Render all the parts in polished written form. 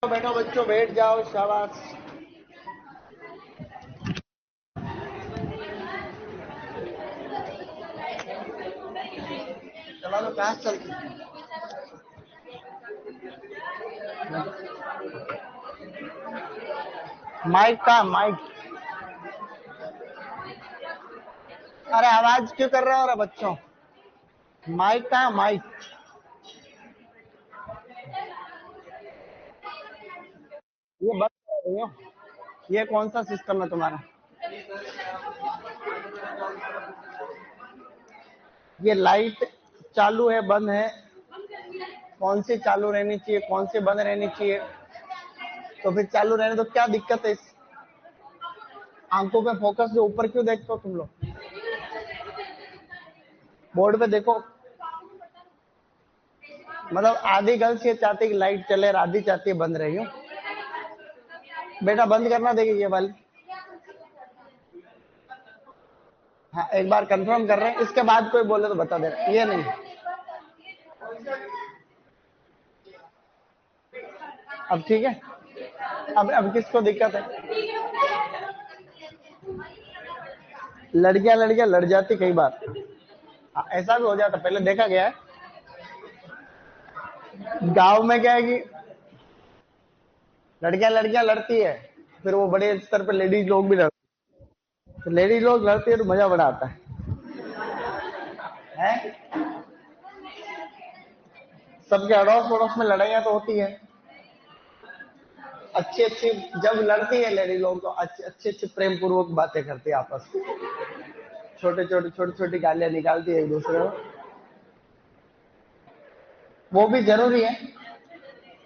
बैठो बच्चों, बैठ जाओ, शाबाश। चला लो, क्लास चलती है। माइक का माइक। अरे आवाज क्यों कर रहे हो रे बच्चों? माइक का माइक। ये बंद कर रही हो? ये कौन सा सिस्टम है तुम्हारा? ये लाइट चालू है बंद है, कौन सी चालू रहनी चाहिए कौन सी बंद रहनी चाहिए? तो फिर चालू रहने तो क्या दिक्कत है? इस आंखों पे फोकस जो ऊपर क्यों देखते हो तुम लोग? बोर्ड पे देखो। मतलब आधी गर्ल्स ये चाहती है कि लाइट चले और आधी चाहती है बंद रही हो। बेटा बंद करना देगी ये वाली। हाँ, एक बार कंफर्म कर रहे हैं, इसके बाद कोई बोले तो बता दे रहे, ये नहीं। अब ठीक है। अब किसको दिक्कत है? लड़कियां लड़कियां लड़ जाती कई बार। हाँ, ऐसा भी हो जाता, पहले देखा गया है। गांव में क्या है कि लड़कियां लड़कियां लड़ती है, फिर वो बड़े स्तर पे लेडीज लोग भी लड़ते हैं। तो लेडीज लोग लड़ती है तो मजा बड़ा आता है? सबके अड़ोस पड़ोस में लड़ाइयां तो होती है। अच्छी अच्छी जब लड़ती है लेडीज लोग तो अच्छी अच्छी प्रेम पूर्वक बातें करती है आपस में। छोटी छोटी गालियां निकालती है एक दूसरे को। वो भी जरूरी है,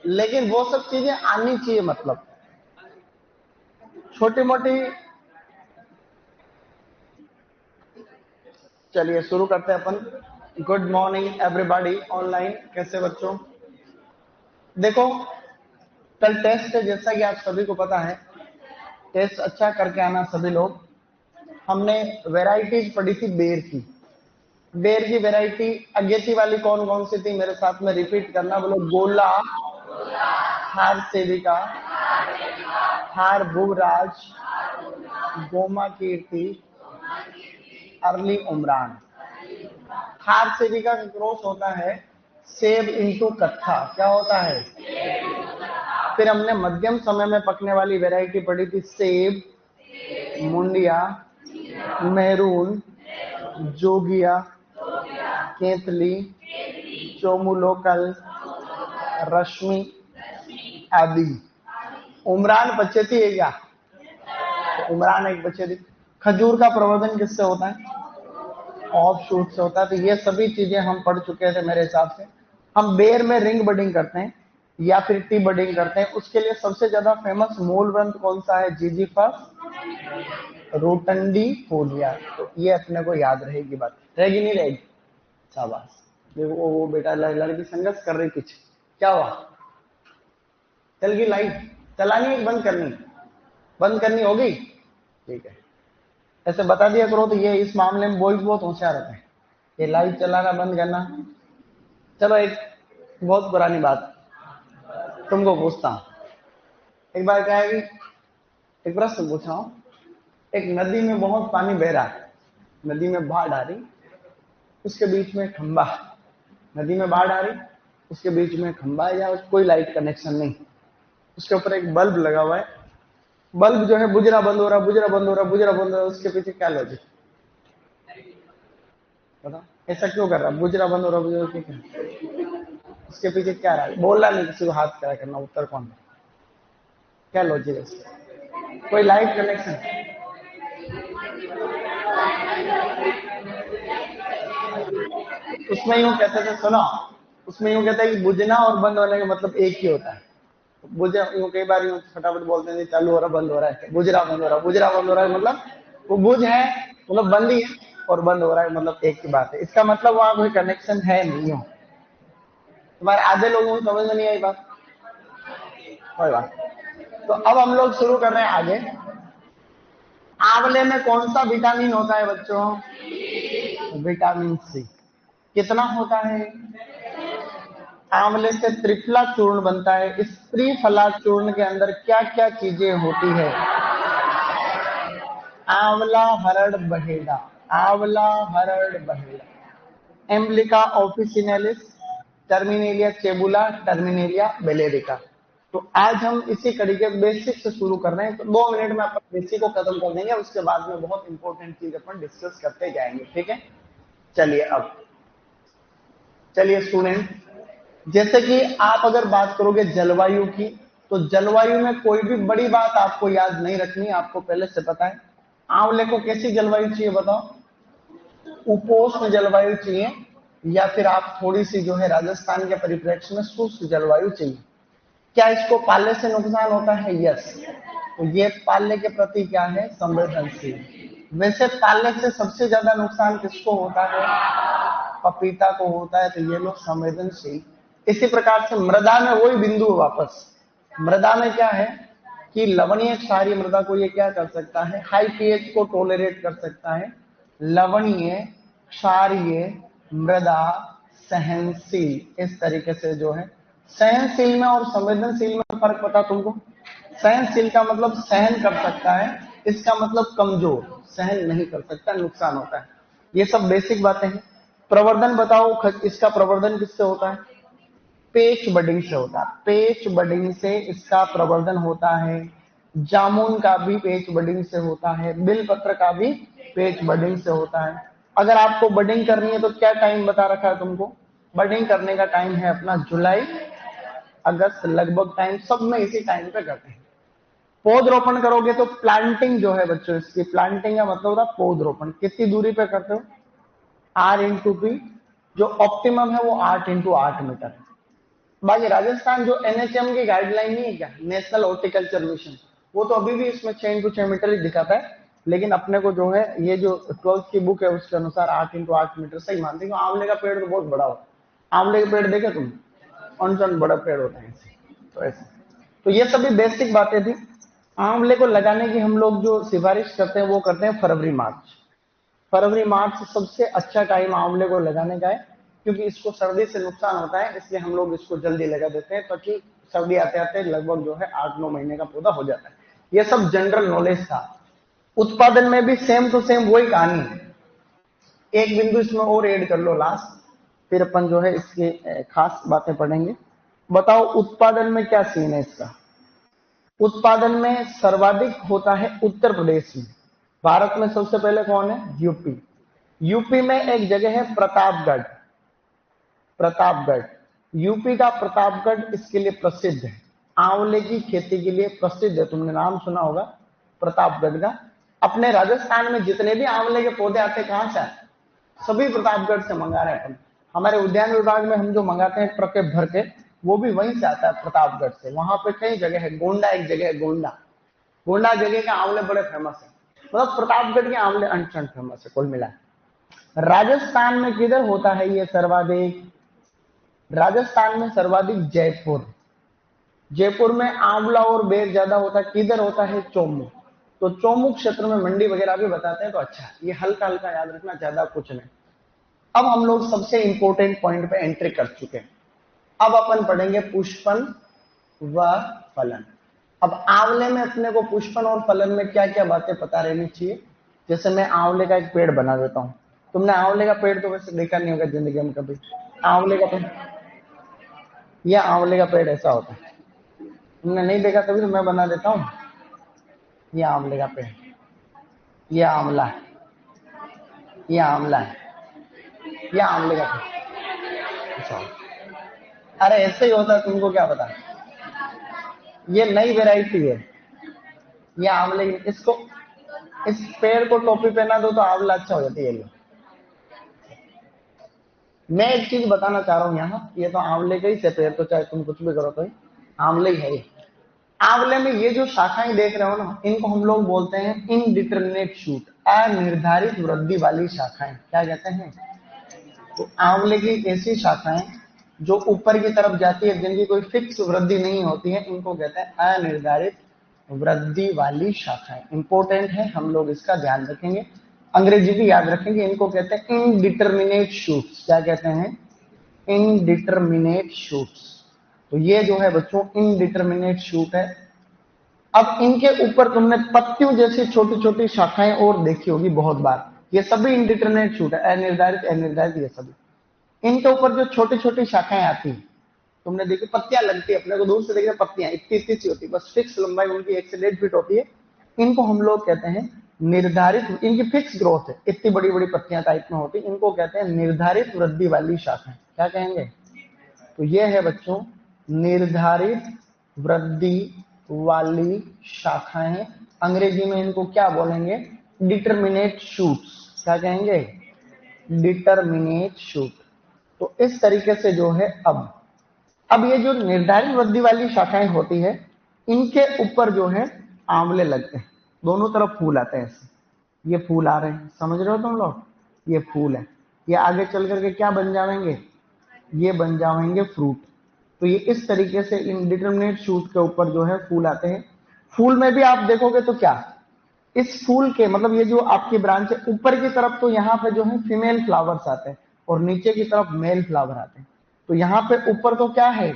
लेकिन वो सब चीजें आनी चाहिए। मतलब छोटी मोटी। चलिए शुरू करते हैं अपन। Good morning everybody online. कैसे बच्चों? देखो, कल टेस्ट है, जैसा कि आप सभी को पता है। टेस्ट अच्छा करके आना सभी लोग। हमने वैरायटीज पढ़ी थी बेर की। बेर की वैरायटी अगेती वाली कौन कौन सी थी? मेरे साथ में रिपीट करना, बोलो। गोला, हार सेविका, हार भुवराज, गोमा कीर्ति, अर्ली उमरान। हार सेविका का क्रॉस होता है सेब इंटू कत्था। क्या होता है? फिर हमने मध्यम समय में पकने वाली वैरायटी पढ़ी थी सेब, मुंडिया, मेहरून, जोगिया, केतली, चोमुलोकल, रश्मि आदि। उमरान बचे थी क्या? तो उमरान एक बचे थी। खजूर का प्रवर्धन किससे होता है? ऑफ शूट से होता है। तो ये सभी चीजें हम पढ़ चुके थे मेरे हिसाब से। हम बेर में रिंग बडिंग करते हैं या फिर टी बडिंग करते हैं, उसके लिए सबसे ज्यादा फेमस मूल ग्रंथ कौन सा है? जीजीफस रोटंडी फोलिया। तो ये अपने को याद रहेगी। बात रहेगी नहीं रहेगी? शाबाश। देखो वो बेटा लड़की संघर्ष कर रही कुछ। क्या हुआ? चल गई लाइट? चलानी है बंद करनी? बंद करनी होगी, ठीक है। ऐसे बता दिया करो। तो ये इस मामले में बॉयज बहुत होशियार होते हैं, ये लाइट चलाना बंद करना। चलो एक बहुत पुरानी बात तुमको पूछता हूं। एक बार क्या है कि एक प्रश्न पूछा हूं। एक नदी में बहुत पानी बह रहा है, नदी में बाढ़ आ रही, उसके बीच में खंबा। नदी में बाढ़ आ रही, उसके बीच में खंबा है या कोई लाइट कनेक्शन नहीं, उसके ऊपर एक बल्ब लगा हुआ है। बल्ब जो है बुझना बंद हो रहा, बुझना बंद हो रहा, बुझना बंद हो रहा। उसके पीछे क्या लॉजिक? बताओ, ऐसा क्यों कर रहा? बुझना बंद हो रहा, बुझना क्यों? उसके पीछे क्या रहा? बोलना नहीं, किसी को हाथ खड़ा करना। उत्तर कौन है? क्या लॉजिक है इसका? कोई लाइट कनेक्शन? उसमें यूं कहते थे, सुनो, उसमें यूं कहते हैं कि बुझना और बंद होने का मतलब एक ही होता है। बुझ यूं कई बार यूं फटाफट बोलते हैं चालू हो रहा बंद हो रहा है, बुझ रहा बंद हो रहा, बुझ रहा बंद हो रहा है। मतलब वो बुझ है मतलब बंद ही है, और बंद हो रहा है मतलब एक ही बात है। इसका मतलब वहां कोई कनेक्शन है नहीं हो। तुम्हारे आधे लोगों को समझ में नहीं आई बात? कोई बात। तो अब हम लोग शुरू कर रहे हैं आगे। आंवले में कौन सा विटामिन होता है बच्चों? Vitamin C. कितना होता है? आंवले से त्रिफला चूर्ण बनता है। इस त्रिफला चूर्ण के अंदर क्या क्या चीजें होती है? आंवला, हरड़, बहेड़ा। आंवला, हरड़, बहेड़ा। Emblica officinalis, Terminalia chebula, Terminalia bellerica. तो आज हम इसी कड़ी के बेसिक से शुरू कर रहे हैं। तो 2 मिनट में अपन बेसिक को खत्म कर देंगे, उसके बाद में बहुत इंपॉर्टेंट चीज अपन डिस्कस करते जाएंगे, ठीक है? चलिए स्टूडेंट, जैसे कि आप अगर बात करोगे जलवायु की, तो जलवायु में कोई भी बड़ी बात आपको याद नहीं रखनी, आपको पहले से पता है। आंवले को कैसी जलवायु चाहिए बताओ? उपोष्ण जलवायु चाहिए, या फिर आप थोड़ी सी जो है राजस्थान के परिप्रेक्ष्य में शुष्क जलवायु चाहिए। क्या इसको पालने से नुकसान होता है? यस। तो ये पालने के प्रति क्या है? संवेदनशील। वैसे पालने से सबसे ज्यादा नुकसान किसको होता है? पपीता को होता है। तो ये लोग संवेदनशील। इसी प्रकार से मृदा में वही बिंदु वापस, मृदा में क्या है कि लवणीय क्षारीय मृदा को ये क्या कर सकता है? हाई पीएच को टोलरेट कर सकता है। लवणीय क्षारीय मृदा सहनशील, इस तरीके से जो है। सहनशील में और संवेदनशील में फर्क पता तुमको? सहनशील का मतलब सहन कर सकता है, इसका मतलब कमजोर, सहन नहीं कर सकता, नुकसान होता है। ये सब बेसिक बातें हैं। प्रवर्धन बताओ, इसका प्रवर्धन किससे होता है? पेच बडिंग से होता है। पेच बडिंग से इसका प्रवर्धन होता है। जामुन का भी पेच बडिंग से होता है। बिलपत्र का भी पेच बडिंग से होता है। अगर आपको बडिंग करनी है तो क्या टाइम बता रखा है तुमको? बडिंग करने का टाइम है अपना जुलाई अगस्त, लगभग टाइम सब में इसी टाइम पे करते हैं। पौधरोपण करोगे तो प्लांटिंग जो है बच्चों, इसकी प्लांटिंग का मतलब होता है पौधरोपण। कितनी दूरी पे करते हो? R/P। जो ऑप्टिमम है वो 8x8 मीटर है। बाकी राजस्थान जो NHM की गाइडलाइन नहीं है क्या, नेशनल हॉर्टिकल्चर मिशन, वो तो अभी भी इसमें 6x6 मीटर ही दिखाता है। लेकिन अपने को जो है ये जो 12th की बुक है उसके अनुसार 8x8 मीटर सही मानते हैं। आंवले का पेड़ तो बहुत बड़ा होता है। आंवले के पेड़ देखे तुम? कौन बड़ा पेड़ होता है ऐसे। तो ऐसे, तो ये सभी बेसिक बातें थी। आंवले को लगाने की हम लोग जो सिफारिश करते हैं वो करते हैं फरवरी मार्च। फरवरी मार्च सबसे अच्छा टाइम आंवले को लगाने का है, क्योंकि इसको सर्दी से नुकसान होता है, इसलिए हम लोग इसको जल्दी लगा देते हैं, ताकि सर्दी आते आते लगभग जो है 8-9 महीने का पौधा हो जाता है। ये सब जनरल नॉलेज था। उत्पादन में भी सेम टू सेम वही कहानी है। एक बिंदु इसमें और ऐड कर लो लास्ट, फिर अपन जो है इसकी खास बातें पढ़ेंगे। बताओ उत्पादन में क्या सीन है इसका? उत्पादन में सर्वाधिक होता है उत्तर प्रदेश में। भारत में सबसे पहले कौन है? यूपी। यूपी में एक जगह है प्रतापगढ़। प्रतापगढ़, यूपी का प्रतापगढ़ इसके लिए प्रसिद्ध है, आंवले की खेती के लिए प्रसिद्ध है। तुमने नाम सुना होगा प्रतापगढ़ का। अपने राजस्थान में जितने भी आंवले के पौधे आते हैं कहां से आते? सभी प्रतापगढ़ से मंगा रहे हैं अपन। हमारे उद्यान विभाग में हम जो मंगाते हैं ट्रके भर के, वो भी वहीं से आता है, प्रतापगढ़ से। वहां पे कई जगह है, गोंडा एक जगह है, गोंडा गोंडा जगह के आंवले बड़े फेमस है। मतलब प्रतापगढ़ के आंवले अनचंद फेमस है कुल मिला। राजस्थान में किधर होता है ये सर्वाधिक? राजस्थान में सर्वाधिक जयपुर। जयपुर में आंवला और बेर ज्यादा होता है। किधर होता है? चौमुख। तो चौमुख क्षेत्र में मंडी वगैरह भी बताते हैं, तो अच्छा ये हल्का हल्का याद रखना, ज्यादा कुछ नहीं। अब हम लोग सबसे इंपॉर्टेंट पॉइंट पे एंट्री कर चुके हैं। अब अपन पढ़ेंगे पुष्पन व फलन। अब आंवले में अपने को पुष्पन और फलन में क्या क्या बातें पता रहनी चाहिए। जैसे मैं आंवले का एक पेड़ बना देता हूं। तुमने आंवले का पेड़ तो वैसे देखा नहीं होगा जिंदगी में कभी। आंवले का पेड़, यह आंवले का पेड़ ऐसा होता है। तुमने नहीं देखा तभी तो मैं बना देता हूं। ये आंवले का पेड़, ये आंवला है, ये आंवला है, ये आंवले का पेड़। अरे ऐसे ही होता है, तुमको क्या पता। ये नई वेराइटी है, ये आंवले। इसको, इस पेड़ को टोपी पहना दो तो आंवला अच्छा हो जाती है। ये मैं एक चीज बताना चाह रहा हूं यहाँ, ये तो आंवले का ही से पेड़, तो चाहे तुम कुछ भी करो तो आंवले ही है ये। आंवले में ये जो शाखाएं देख रहे हो ना, इनको हम लोग बोलते हैं इनडिटरमिनेट शूट, अनिर्धारित वृद्धि वाली शाखाएं। क्या कहते हैं? तो आंवले की ऐसी शाखाएं जो ऊपर की तरफ जाती है, जिनकी कोई फिक्स वृद्धि नहीं होती है, इनको कहते हैं अनिर्धारित वृद्धि वाली शाखाएं। इंपॉर्टेंट है, हम लोग इसका ध्यान रखेंगे। अंग्रेजी भी याद रखेंगे। इनको कहते हैं इनडिटरमिनेट शूट्स। क्या कहते हैं? Indeterminate shoots. तो ये जो है बच्चों इनडिटरमिनेट शूट है। अब इनके ऊपर तुमने पत्तियों जैसी छोटी छोटी शाखाएं और देखी होगी बहुत बार, ये सभी इनडिटरमिनेट शूट है, अनिर्धारित अनिर्धारित ये सभी। इनके ऊपर जो छोटी छोटी शाखाएं आती हैं, तुमने देखी पत्तियां लगती है, अपने को दूर से देखिए पत्तियां इतनी इतनी सी होती है, बस फिक्स लंबाई उनकी 1 से 1.5 फीट होती है। इनको हम लोग कहते हैं निर्धारित, इनकी फिक्स ग्रोथ है, इतनी बड़ी बड़ी पत्तियां टाइप में होती, इनको कहते हैं निर्धारित वृद्धि वाली शाखाएं। क्या कहेंगे? तो ये है बच्चों निर्धारित वृद्धि वाली शाखाएं। अंग्रेजी में इनको क्या बोलेंगे? Determinate shoots. क्या कहेंगे? Determinate shoot. तो इस तरीके से जो है अब ये जो निर्धारित वृद्धि वाली शाखाएं होती है, इनके ऊपर जो है आंवले लगते हैं, दोनों तरफ फूल आते हैं ऐसे। ये फूल आ रहे हैं, समझ रहे हो तुम लोग? ये फूल है, ये आगे चल करके क्या बन जाएंगे? ये बन जाएंगे फ्रूट। तो ये इस तरीके से इनडिटरमिनेट शूट के ऊपर जो है फूल आते हैं। फूल में भी आप देखोगे तो क्या, इस फूल के मतलब ये जो आपकी ब्रांच है ऊपर की तरफ, तो यहाँ पे जो है फीमेल फ्लावर्स आते हैं और नीचे की तरफ मेल फ्लावर आते हैं। तो यहाँ पे ऊपर तो क्या है?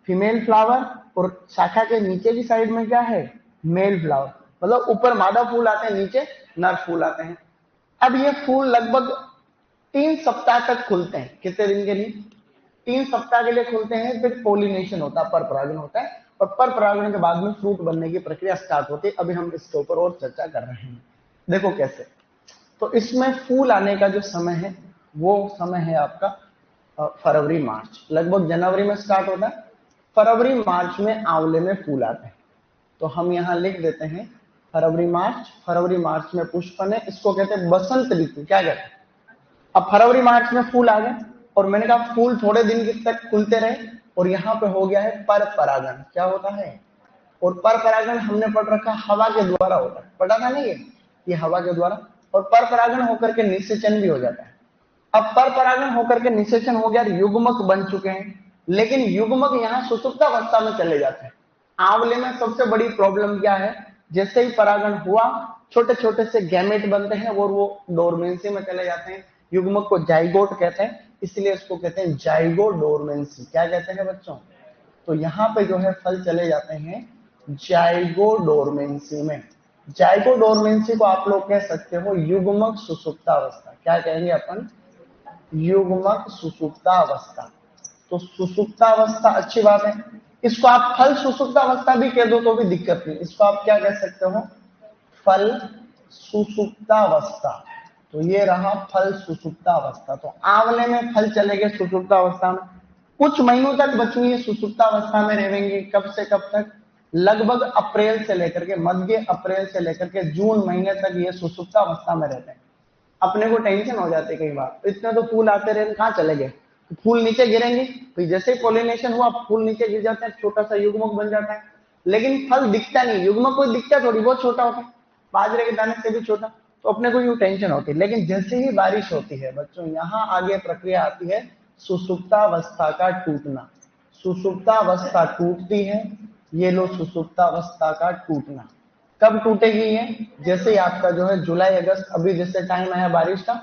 फीमेल फ्लावर, और शाखा के नीचे की साइड में क्या है? Male flower. मतलब ऊपर मादा फूल आते हैं, नीचे नर फूल आते हैं। अब ये फूल लगभग 3 सप्ताह तक खुलते हैं। कितने दिन के लिए? 3 सप्ताह के लिए खुलते हैं। फिर पोलिनेशन होता है, पर परागण होता है, और पर परागण के बाद में फ्रूट बनने की प्रक्रिया स्टार्ट होती है। अभी हम इसके ऊपर और चर्चा कर रहे हैं। देखो कैसे। तो इसमें फूल आने का जो समय है वो समय है आपका फरवरी मार्च। लगभग जनवरी में स्टार्ट होता है, फरवरी मार्च में आंवले में फूल आते हैं। तो हम यहाँ लिख देते हैं फरवरी मार्च। फरवरी मार्च में पुष्पन है, इसको कहते हैं बसंत ऋतु। क्या कहते हैं? अब फरवरी मार्च में फूल आ गए, और मैंने कहा फूल थोड़े दिन तक खुलते रहे, और यहाँ पे हो गया है पर परागण। क्या होता है? और पर परागण हमने पढ़ रखा हवा के द्वारा होता है, पढ़ा था नहीं ये हवा के द्वारा। और पर परागण होकर के निषेचन भी हो जाता है। अब पर परागण होकर के निषेचन हो गया, युग्मक बन चुके हैं, लेकिन युग्मक यहाँ सुसुप्तावस्था में चले जाते हैं। आंवले में सबसे बड़ी प्रॉब्लम क्या है? जैसे ही परागण हुआ, छोटे छोटे से गैमेट बनते हैं और वो डोरमेंसी में चले जाते हैं। युग्मक को जाइगोट कहते हैं, इसलिए इसको कहते हैं जाइगोडोरमेंसी। क्या कहते हैं बच्चों? तो यहाँ पे जो है फल चले जाते हैं जाइगोडोरमेंसी में। जाइगोडोरमेंसी को आप लोग कह सकते हो युग्मक सुसुप्तावस्था। क्या कहेंगे अपन? युग्मक सुसुप्तावस्था। तो सुसुप्तावस्था अच्छी बात है। इसको आप फल सुसुप्तावस्था भी कह दो तो भी दिक्कत नहीं। इसको आप क्या कह सकते हो? फल सुसुप्तावस्था। तो ये रहा फल सुसुप्तावस्था। तो आंवले में फल चले गए सुसुप्तावस्था में, कुछ महीनों तक बच्चों ये सुसुप्तावस्था में रहेंगे। कब से कब तक? लगभग अप्रैल से लेकर के, मध्य अप्रैल से लेकर के जून महीने तक ये सुसुप्तावस्था में रहते हैं। अपने को टेंशन हो जाती है कई बार, इतने तो फूल आते रहे, कहाँ चले गए? तो फूल नीचे गिरेंगे, तो जैसे ही पोलिनेशन हुआ फूल नीचे गिर जाता है, छोटा सा युग्मक बन जाता है, लेकिन फल दिखता नहीं। युग्मक कोई दिखता थोड़ी, बहुत छोटा होता है, बाजरे के दाने से भी छोटा। तो अपने को यूं टेंशन होती है। लेकिन जैसे ही बारिश होती है बच्चों, यहाँ आगे प्रक्रिया आती है सुसुप्तावस्था का टूटना। सुसुप्तावस्था टूटती है, ये लो सुसुप्तावस्था का टूटना। कब टूटेगी ये? जैसे ही आपका जो है जुलाई अगस्त, अभी जैसे टाइम आया बारिश का,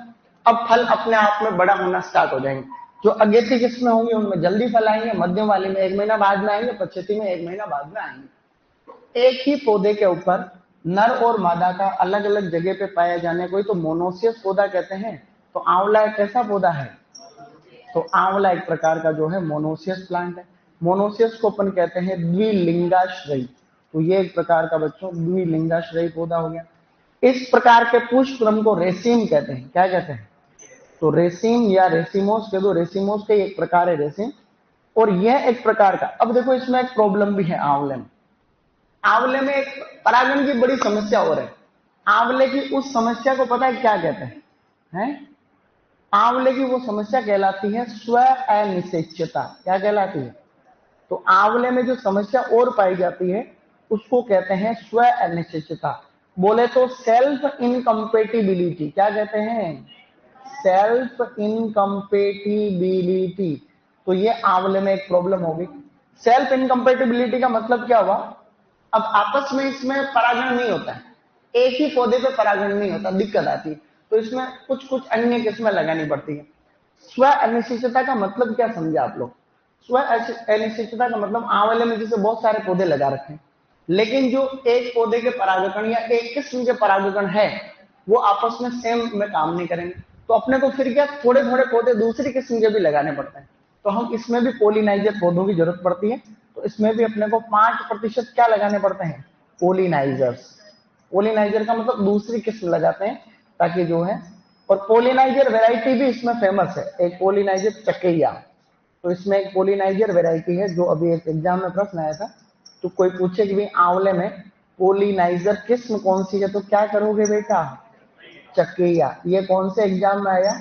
अब फल अपने आप में बड़ा होना स्टार्ट हो जाएंगे। जो अगेती किस्में होंगी उनमें जल्दी फल आएंगे, मध्यम वाले में 1 महीना बाद में आएंगे, पछेती में 1 महीना बाद में आएंगे। एक ही पौधे के ऊपर नर और मादा का अलग अलग जगह पे पाया जाने कोई तो मोनोसियस पौधा कहते हैं। तो आंवला एक ऐसा पौधा है। तो आंवला एक प्रकार का जो है मोनोसियस प्लांट है। मोनोसियस को अपन कहते हैं द्विलिंगाश्रयी। तो ये एक प्रकार का बच्चों द्विलिंगाश्रयी पौधा हो गया। इस प्रकार के पुष्पक्रम को रेसिम कहते हैं। क्या कहते हैं? तो रेसिम या रेसिमोस कह दो, रेसिमोस का एक प्रकार है रेसिम। और यह एक प्रकार का, अब देखो इसमें एक प्रॉब्लम भी है आंवले में। आंवले में एक परागण की बड़ी समस्या हो रही है। आंवले की उस समस्या को पता है क्या कहते हैं? आंवले की वो समस्या कहलाती है स्व अनिश्चितता। क्या कहलाती है? तो आंवले में जो समस्या और पाई जाती है उसको कहते हैं स्व अनिश्चितता। बोले तो सेल्फ इनकम्पेटिबिलिटी। क्या कहते हैं? Self incompatibility. तो ये आंवले में एक प्रॉब्लम होगी। सेल्फ इनकम्पेटिबिलिटी का मतलब क्या हुआ? अब आपस में इसमें परागण नहीं होता है, एक ही पौधे पे परागण नहीं होता, दिक्कत आती है। तो इसमें कुछ कुछ अन्य किस्में लगानी पड़ती है। स्व अनिश्चितता का मतलब क्या समझे आप लोग? स्व अनिश्चितता का मतलब आंवले में जैसे बहुत सारे पौधे लगा रखे हैं, लेकिन जो एक पौधे के परागकण या एक किस्म के परागकण है वो आपस में सेम में काम नहीं करेंगे, तो अपने को फिर क्या थोड़े थोड़े पौधे दूसरी किस्म के भी लगाने पड़ते हैं। तो हम इसमें भी पोलिनाइजर पौधों की जरूरत पड़ती है, तो इसमें भी अपने को 5% क्या लगाने पड़ते हैं? पोलिनाइजर्स। पोलिनाइजर का मतलब दूसरी किस्म लगाते हैं ताकि जो है, और पोलिनाइजर वैरायटी भी इसमें फेमस है, एक पोलिनाइजर चकेया। तो इसमें एक पोलिनाइजर वैरायटी है जो अभी एक एग्जाम में प्रश्न आया था, तो कोई पूछे कि भाई आंवले में पोलिनाइजर किस्म कौन सी है, तो क्या करोगे बेटा? चकेया। ये कौन से एग्जाम में आया?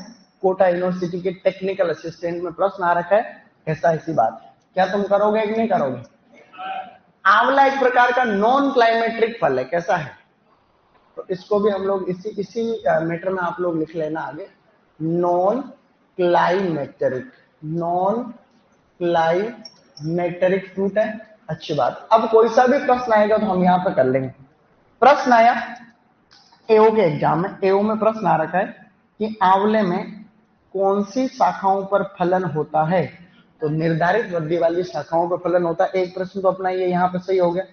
कोटा यूनिवर्सिटी के टेक्निकल असिस्टेंट में प्रश्न आ रखा है, ऐसा ऐसी बात। क्या तुम करोगे कि नहीं करोगे? आंवला एक प्रकार का नॉन क्लाइमेट्रिक फल है, कैसा है? तो इसको भी हम लोग इसी इसी मैटर में आप लोग लिख लेना आगे, non climacteric. Non climacteric fruit है, अच्छी बात। अब कोई सा भी प्रश्न आएगा तो हम यहाँ पे कर लेंगे। प्रश्न आया एओ के एग्जाम में, एओ में प्रश्न आ रखा है कि आंवले में कौन सी शाखाओं पर फलन होता है? तो निर्धारित वृद्धि वाली शाखाओं पर फलन होता है। एक प्रश्न तो अपना ये यहाँ पे सही हो गया।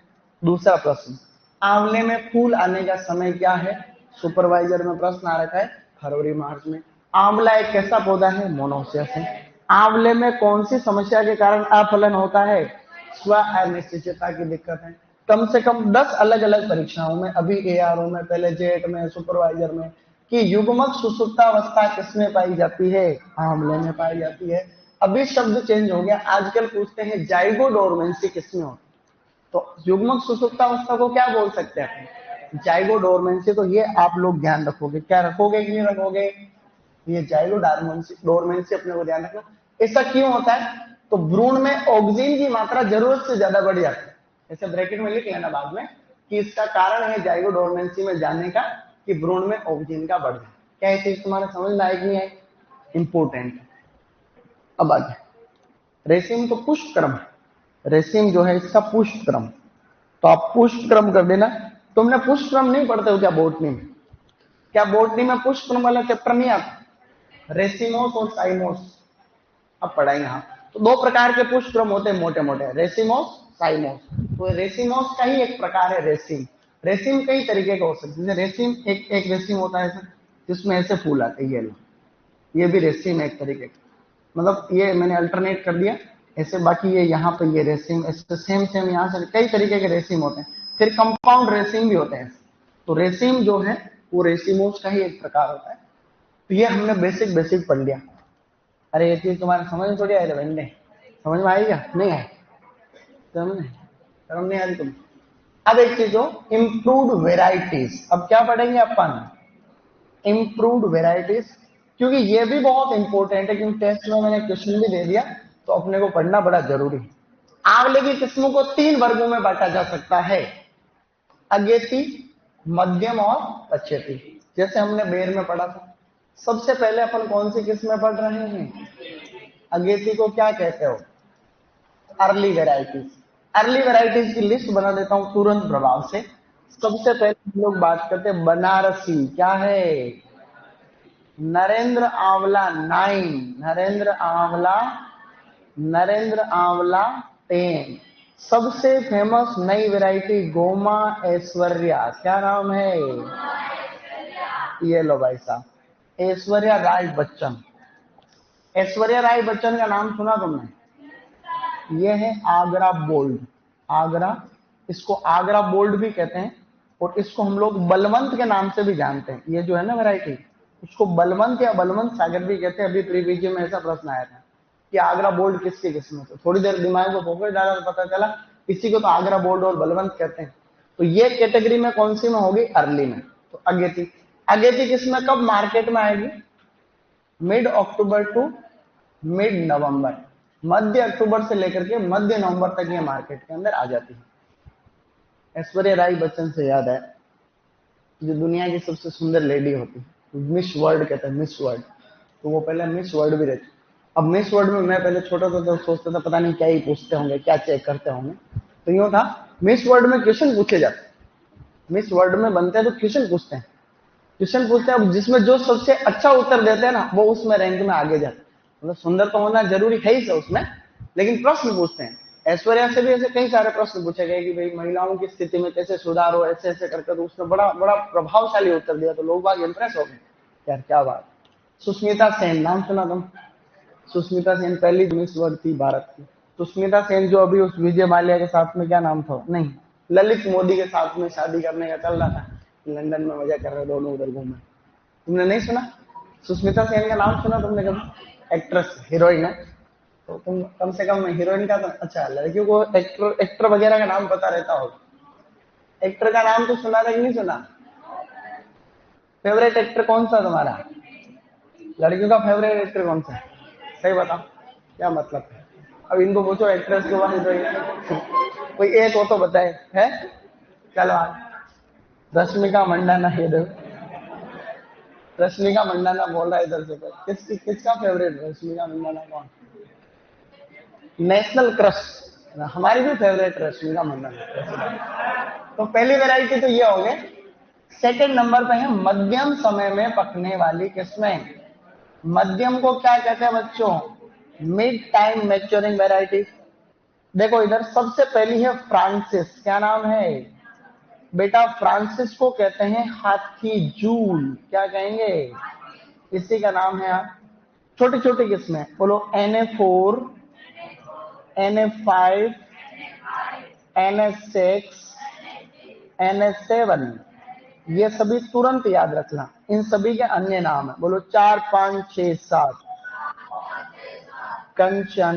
दूसरा प्रश्न, आंवले में फूल आने का समय क्या है? सुपरवाइजर में प्रश्न आ रखा है फरवरी मार्च में। आंवला एक कैसा पौधा है? मोनोसियस है। आंवले में कौन सी समस्या के कारण अफलन होता है? स्व अनिश्चितता की दिक्कत है। कम से कम 10 अलग अलग परीक्षाओं में, अभी एआरओ में, पहले जेट में, सुपरवाइजर में, कि युग्मक सुसुप्तावस्था किसमें पाई जाती है? आंवले में पाई जाती है। अभी शब्द चेंज हो गया, आजकल पूछते हैं जाइगोडोरमेंसी किसमें होती है? तो युग्मक सुसुप्तावस्था को क्या बोल सकते हैं? जाइगोडोरमेंसी। तो ये आप लोग ध्यान रखोगे, क्या रखोगे कि नहीं रखोगे? ये जाइगोडोरमेंसी अपने को ध्यान रखना। ऐसा क्यों होता है? तो भ्रूण में ऑक्सीजन की मात्रा जरूरत से ज्यादा बढ़ जाती है, ऐसे ब्रैकेट में लिख लेना बाद में कि इसका कारण है जाइगोडोरमेंसी में जाने का, कि भ्रूण में ऑक्सीजन का बढ़ जाए। क्या ये चीज तुम्हारे समझ में आएगी नहीं आएगी? इंपोर्टेंट। अब आगे, रेसिम तो पुष्प क्रम है, रेसिम जो है इसका पुष्प क्रम, तो आप पुष्प क्रम कर देना। तुमने पुष्प क्रम नहीं पढ़ते हो क्या बोटनी में? क्या बोटनी में पुष्प क्रम वाला चैप्टर नहीं आता? रेसिमोस और साइमोस अब पढ़ाएंगे। हाँ, तो दो प्रकार के पुष्प क्रम होते हैं मोटे मोटे, रेसिमोस, साइमोस। तो रेसिमोस का ही एक प्रकार है रेसिम। रेसिम कई तरीके का हो सकता है, जैसे रेसिम एक रेसिम होता है जिसमें ऐसे फूल आते हैं, ये लो, ये भी रेसिम है एक तरीके का, मतलब ये मैंने अल्टरनेट कर दिया ऐसे। बाकी ये यहाँ पे ये रेसिम, ऐसे सेम सेम यहाँ से कई तरीके के रेसिम होते हैं। फिर कंपाउंड रेसिम भी होते हैं। तो रेसिम जो है वो रेसिमोस का ही एक प्रकार होता है। तो ये हमने बेसिक बेसिक पढ़ लिया। अरे ये चीज तुम्हारे समझ में थोड़ी आई रविंद्र, समझ में आएगा नहीं आए? समझ नहीं आ रही तुम? अब एक चीज हो, इम्प्रूव्ड वेराइटीज। अब क्या पढ़ेंगे अपन? इम्प्रूव्ड वेराइटीज, क्योंकि ये भी बहुत इंपॉर्टेंट है, क्योंकि टेस्ट में मैंने क्वेश्चन भी दे दिया, तो अपने को पढ़ना बड़ा जरूरी है। आंवले की किस्मों को 3 वर्गों में बांटा जा सकता है, अगेती, मध्यम और पश्चेती, जैसे हमने बेर में पढ़ा था। सबसे पहले अपन कौन सी किस्में पढ़ रहे हैं? अगेती को क्या कहते हो? Early varieties. अर्ली वेराइटीज की लिस्ट बना देता हूं तुरंत प्रभाव से। सबसे पहले हम लोग बात करते हैं बनारसी, क्या है? नरेंद्र आंवला 9, नरेंद्र आंवला, नरेंद्र आंवला 10। सबसे फेमस नई वैरायटी गोमा ऐश्वर्या, क्या नाम है? ये लो भाई साहब, ऐश्वर्या राय बच्चन। ऐश्वर्या राय बच्चन का नाम सुना तुमने? ये है आगरा बोल्ड, आगरा, इसको आगरा बोल्ड भी कहते हैं, और इसको हम लोग बलवंत के नाम से भी जानते हैं। ये जो है ना वैरायटी, उसको बलवंत या बलवंत सागर भी कहते हैं। अभी प्रीविजन में ऐसा प्रश्न आया था कि आगरा बोल्ड किसकी किस्म है, तो थोड़ी देर दिमाग को फोकस डाला तो पता चला इसी को तो आगरा बोल्ड और बलवंत कहते हैं। तो ये कैटेगरी में कौन सी में होगी? अर्ली में। तो अगेती, अगेती किस्म कब मार्केट में आएगी? Mid October to mid November, मध्य अक्टूबर से लेकर के मध्य नवंबर तक ये मार्केट के अंदर आ जाती है। ऐश्वर्या राय बच्चन से याद है, जो दुनिया की सबसे सुंदर लेडी होती है, मिस वर्ल्ड कहते हैं, मिस वर्ल्ड, तो वो पहले मिस वर्ल्ड भी रहती। अब मिस वर्ल्ड में मैं पहले छोटा था तो सोचता था पता नहीं क्या ही पूछते होंगे, क्या चेक करते होंगे। तो यूं था, मिस वर्ल्ड में क्वेश्चन पूछे जाते, मिस वर्ल्ड में बनते हैं तो क्वेश्चन पूछते हैं, क्वेश्चन पूछते हैं, जिसमें जो सबसे अच्छा उत्तर देते हैं ना वो उसमें रैंक में आगे जाते हैं। मतलब सुंदर तो होना जरूरी है ही उसमें, लेकिन प्रश्न पूछते हैं। ऐश्वर्या से भी ऐसे कई सारे प्रश्न पूछे गए कि भाई महिलाओं की स्थिति में कैसे सुधार हो, ऐसे ऐसे करके, तो उसने बड़ा बड़ा प्रभावशाली उत्तर दिया, तो लोग बाग इंप्रेस हो गए, यार क्या बात। सुष्मिता सेन, नाम सुना तुम? सुष्मिता सेन पहली मिस वर्ल्ड थी भारत की। सुष्मिता सेन जो अभी उस विजय माल्या के साथ में, क्या नाम था, नहीं, ललित मोदी के साथ में शादी करने का चल रहा था, लंदन में मजा कर रहे दोनों, उधर घूमे। तुमने नहीं सुना? सुष्मिता सेन का नाम सुना तुमने कभी? एक्ट्रेस, हीरोइन है, तो तुम कम से कम हीरोइन का तो, अच्छा लड़कियों को एक्टर वगैरह का नाम पता रहता होगा। एक्टर का नाम तो सुना था कि नहीं सुना? फेवरेट एक्टर कौन सा तुम्हारा? लड़कियों का फेवरेट एक्टर कौन सा? सही बताओ, क्या मतलब है? अब इनको पूछो एक्ट्रेस के बाद तो कोई एक हो तो बताए है। चलो रश्मिका मंडाना, ये देखो रश्मिका मंडाना बोल रहा है इधर से। किसका फेवरेट रश्मिका मंडाना कौन? नेशनल क्रश, हमारी भी फेवरेट रश्मिका मंडाना। तो पहली वैरायटी तो ये हो गए। सेकंड नंबर पे है मध्यम समय में पकने वाली किस्में। मध्यम को क्या कहते हैं बच्चों? Mid time maturing variety. देखो इधर सबसे पहली है फ्रांसिस, क्या नाम है बेटा? फ्रांसिस को कहते हैं हाथी जूल, क्या कहेंगे? इसी का नाम है। छोटी छोटी किस्में बोलो, Na4, Na5, Na6, Na7, ये सभी तुरंत याद रखना। इन सभी के अन्य नाम है, बोलो 4, 5, 6, 7। कंचन,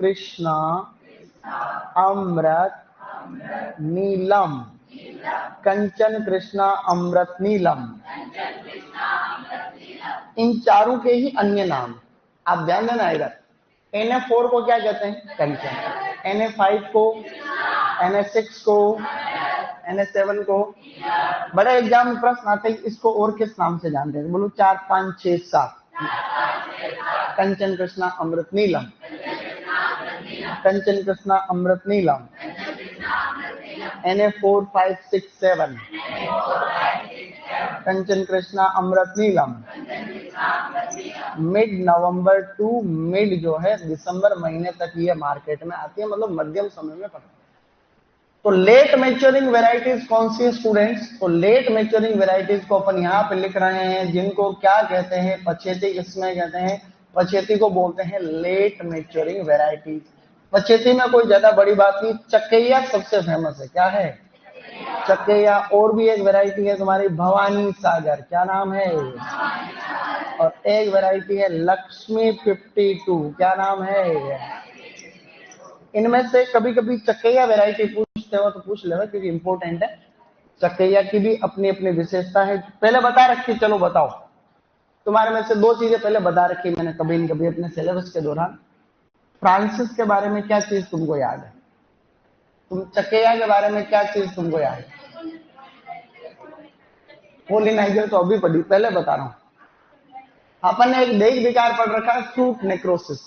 कृष्णा, अमृत, नीलम। कंचन, कृष्णा, अमृत, नीलम, इन चारों के ही अन्य नाम। आप ध्यान देना इधर। Na4 को क्या कहते हैं? कंचन। Na5 को, Na6 को, Na7 को। बड़े एग्जाम में प्रश्न आते हैं इसको और किस नाम से जानते हैं? बोलो 4, 5, 6, 7। Kanchan, Krishna, Amrit, Neelam. Kanchan, Krishna, Amrit, Neelam. Na4, 5, 6, 7। Kanchan, Krishna, Amrit, Neelam. Mid November to mid जो है दिसंबर महीने तक ये मार्केट में आती है, मतलब मध्यम समय में पकड़ती है। तो लेट मैच्योरिंग वेराइटीज कौन सी है स्टूडेंट्स? तो लेट मैच्योरिंग वेराइटीज को अपन यहाँ पे लिख रहे हैं, जिनको क्या कहते हैं? पछेती किस्में कहते हैं। पछेती को बोलते हैं लेट मैच्योरिंग वेराइटीज। पछेती में कोई ज्यादा बड़ी बात नहीं, चक्कैया सबसे फेमस है। क्या है? चक्कैया। और भी एक वेराइटी है तुम्हारी भवानी सागर, क्या नाम है? और एक वैरायटी है लक्ष्मी 52, क्या नाम है? इनमें से कभी कभी चक्कैया वैरायटी पूछते हो तो पूछ लेना, क्योंकि इंपॉर्टेंट है। चक्कैया की भी अपनी अपनी विशेषता है, पहले बता रखी। चलो बताओ, तुम्हारे में से दो चीजें पहले बता रखी मैंने कभी न कभी अपने सिलेबस के दौरान। फ्रांसिस के बारे में क्या चीज तुमको याद है? तुम चक्कैया के बारे में क्या चीज तुमको याद है? पोलिनाइजर तो अभी पढ़ी, पहले बता रहा हूं। अपन ने एक देह विकार पढ़ रखा है, फ्रूट नेक्रोसिस।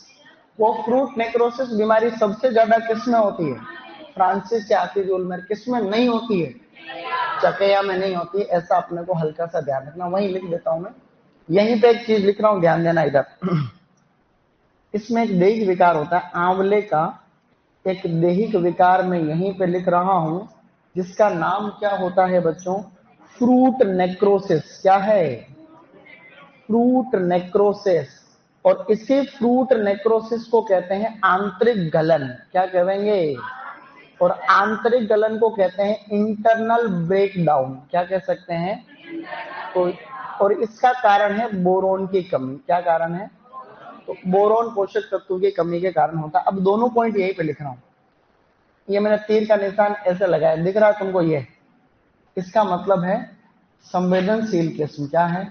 वो फ्रूट नेक्रोसिस बीमारी सबसे ज्यादा किसमें होती है? फ्रांसिस या आर्टिजोल में। किसमें नहीं होती है? चक्कैया में नहीं होती है। ऐसा अपने को हल्का सा ध्यान रखना। वहीं लिख देता हूं मैं, यहीं पे एक चीज लिख रहा हूं, ध्यान देना इधर। इसमें एक दैहिक विकार होता है आंवले का, एक दैहिक विकार में यहीं पे लिख रहा हूं, जिसका नाम क्या होता है बच्चों? Fruit necrosis. क्या है? Fruit necrosis. और इसी फ्रूट नेक्रोसिस को कहते हैं आंतरिक गलन। क्या कहेंगे? और आंतरिक गलन को कहते हैं इंटरनल ब्रेकडाउन। क्या कह सकते हैं? तो और इसका कारण है बोरोन की कमी। क्या कारण है? तो बोरोन पोषक तत्व की कमी के कारण होता है। अब दोनों पॉइंट यहीं पे लिख रहा हूं। ये मैंने तीर का निशान ऐसे लगाया, दिख रहा है तुमको? ये इसका मतलब है संवेदनशील किस्म। क्या है?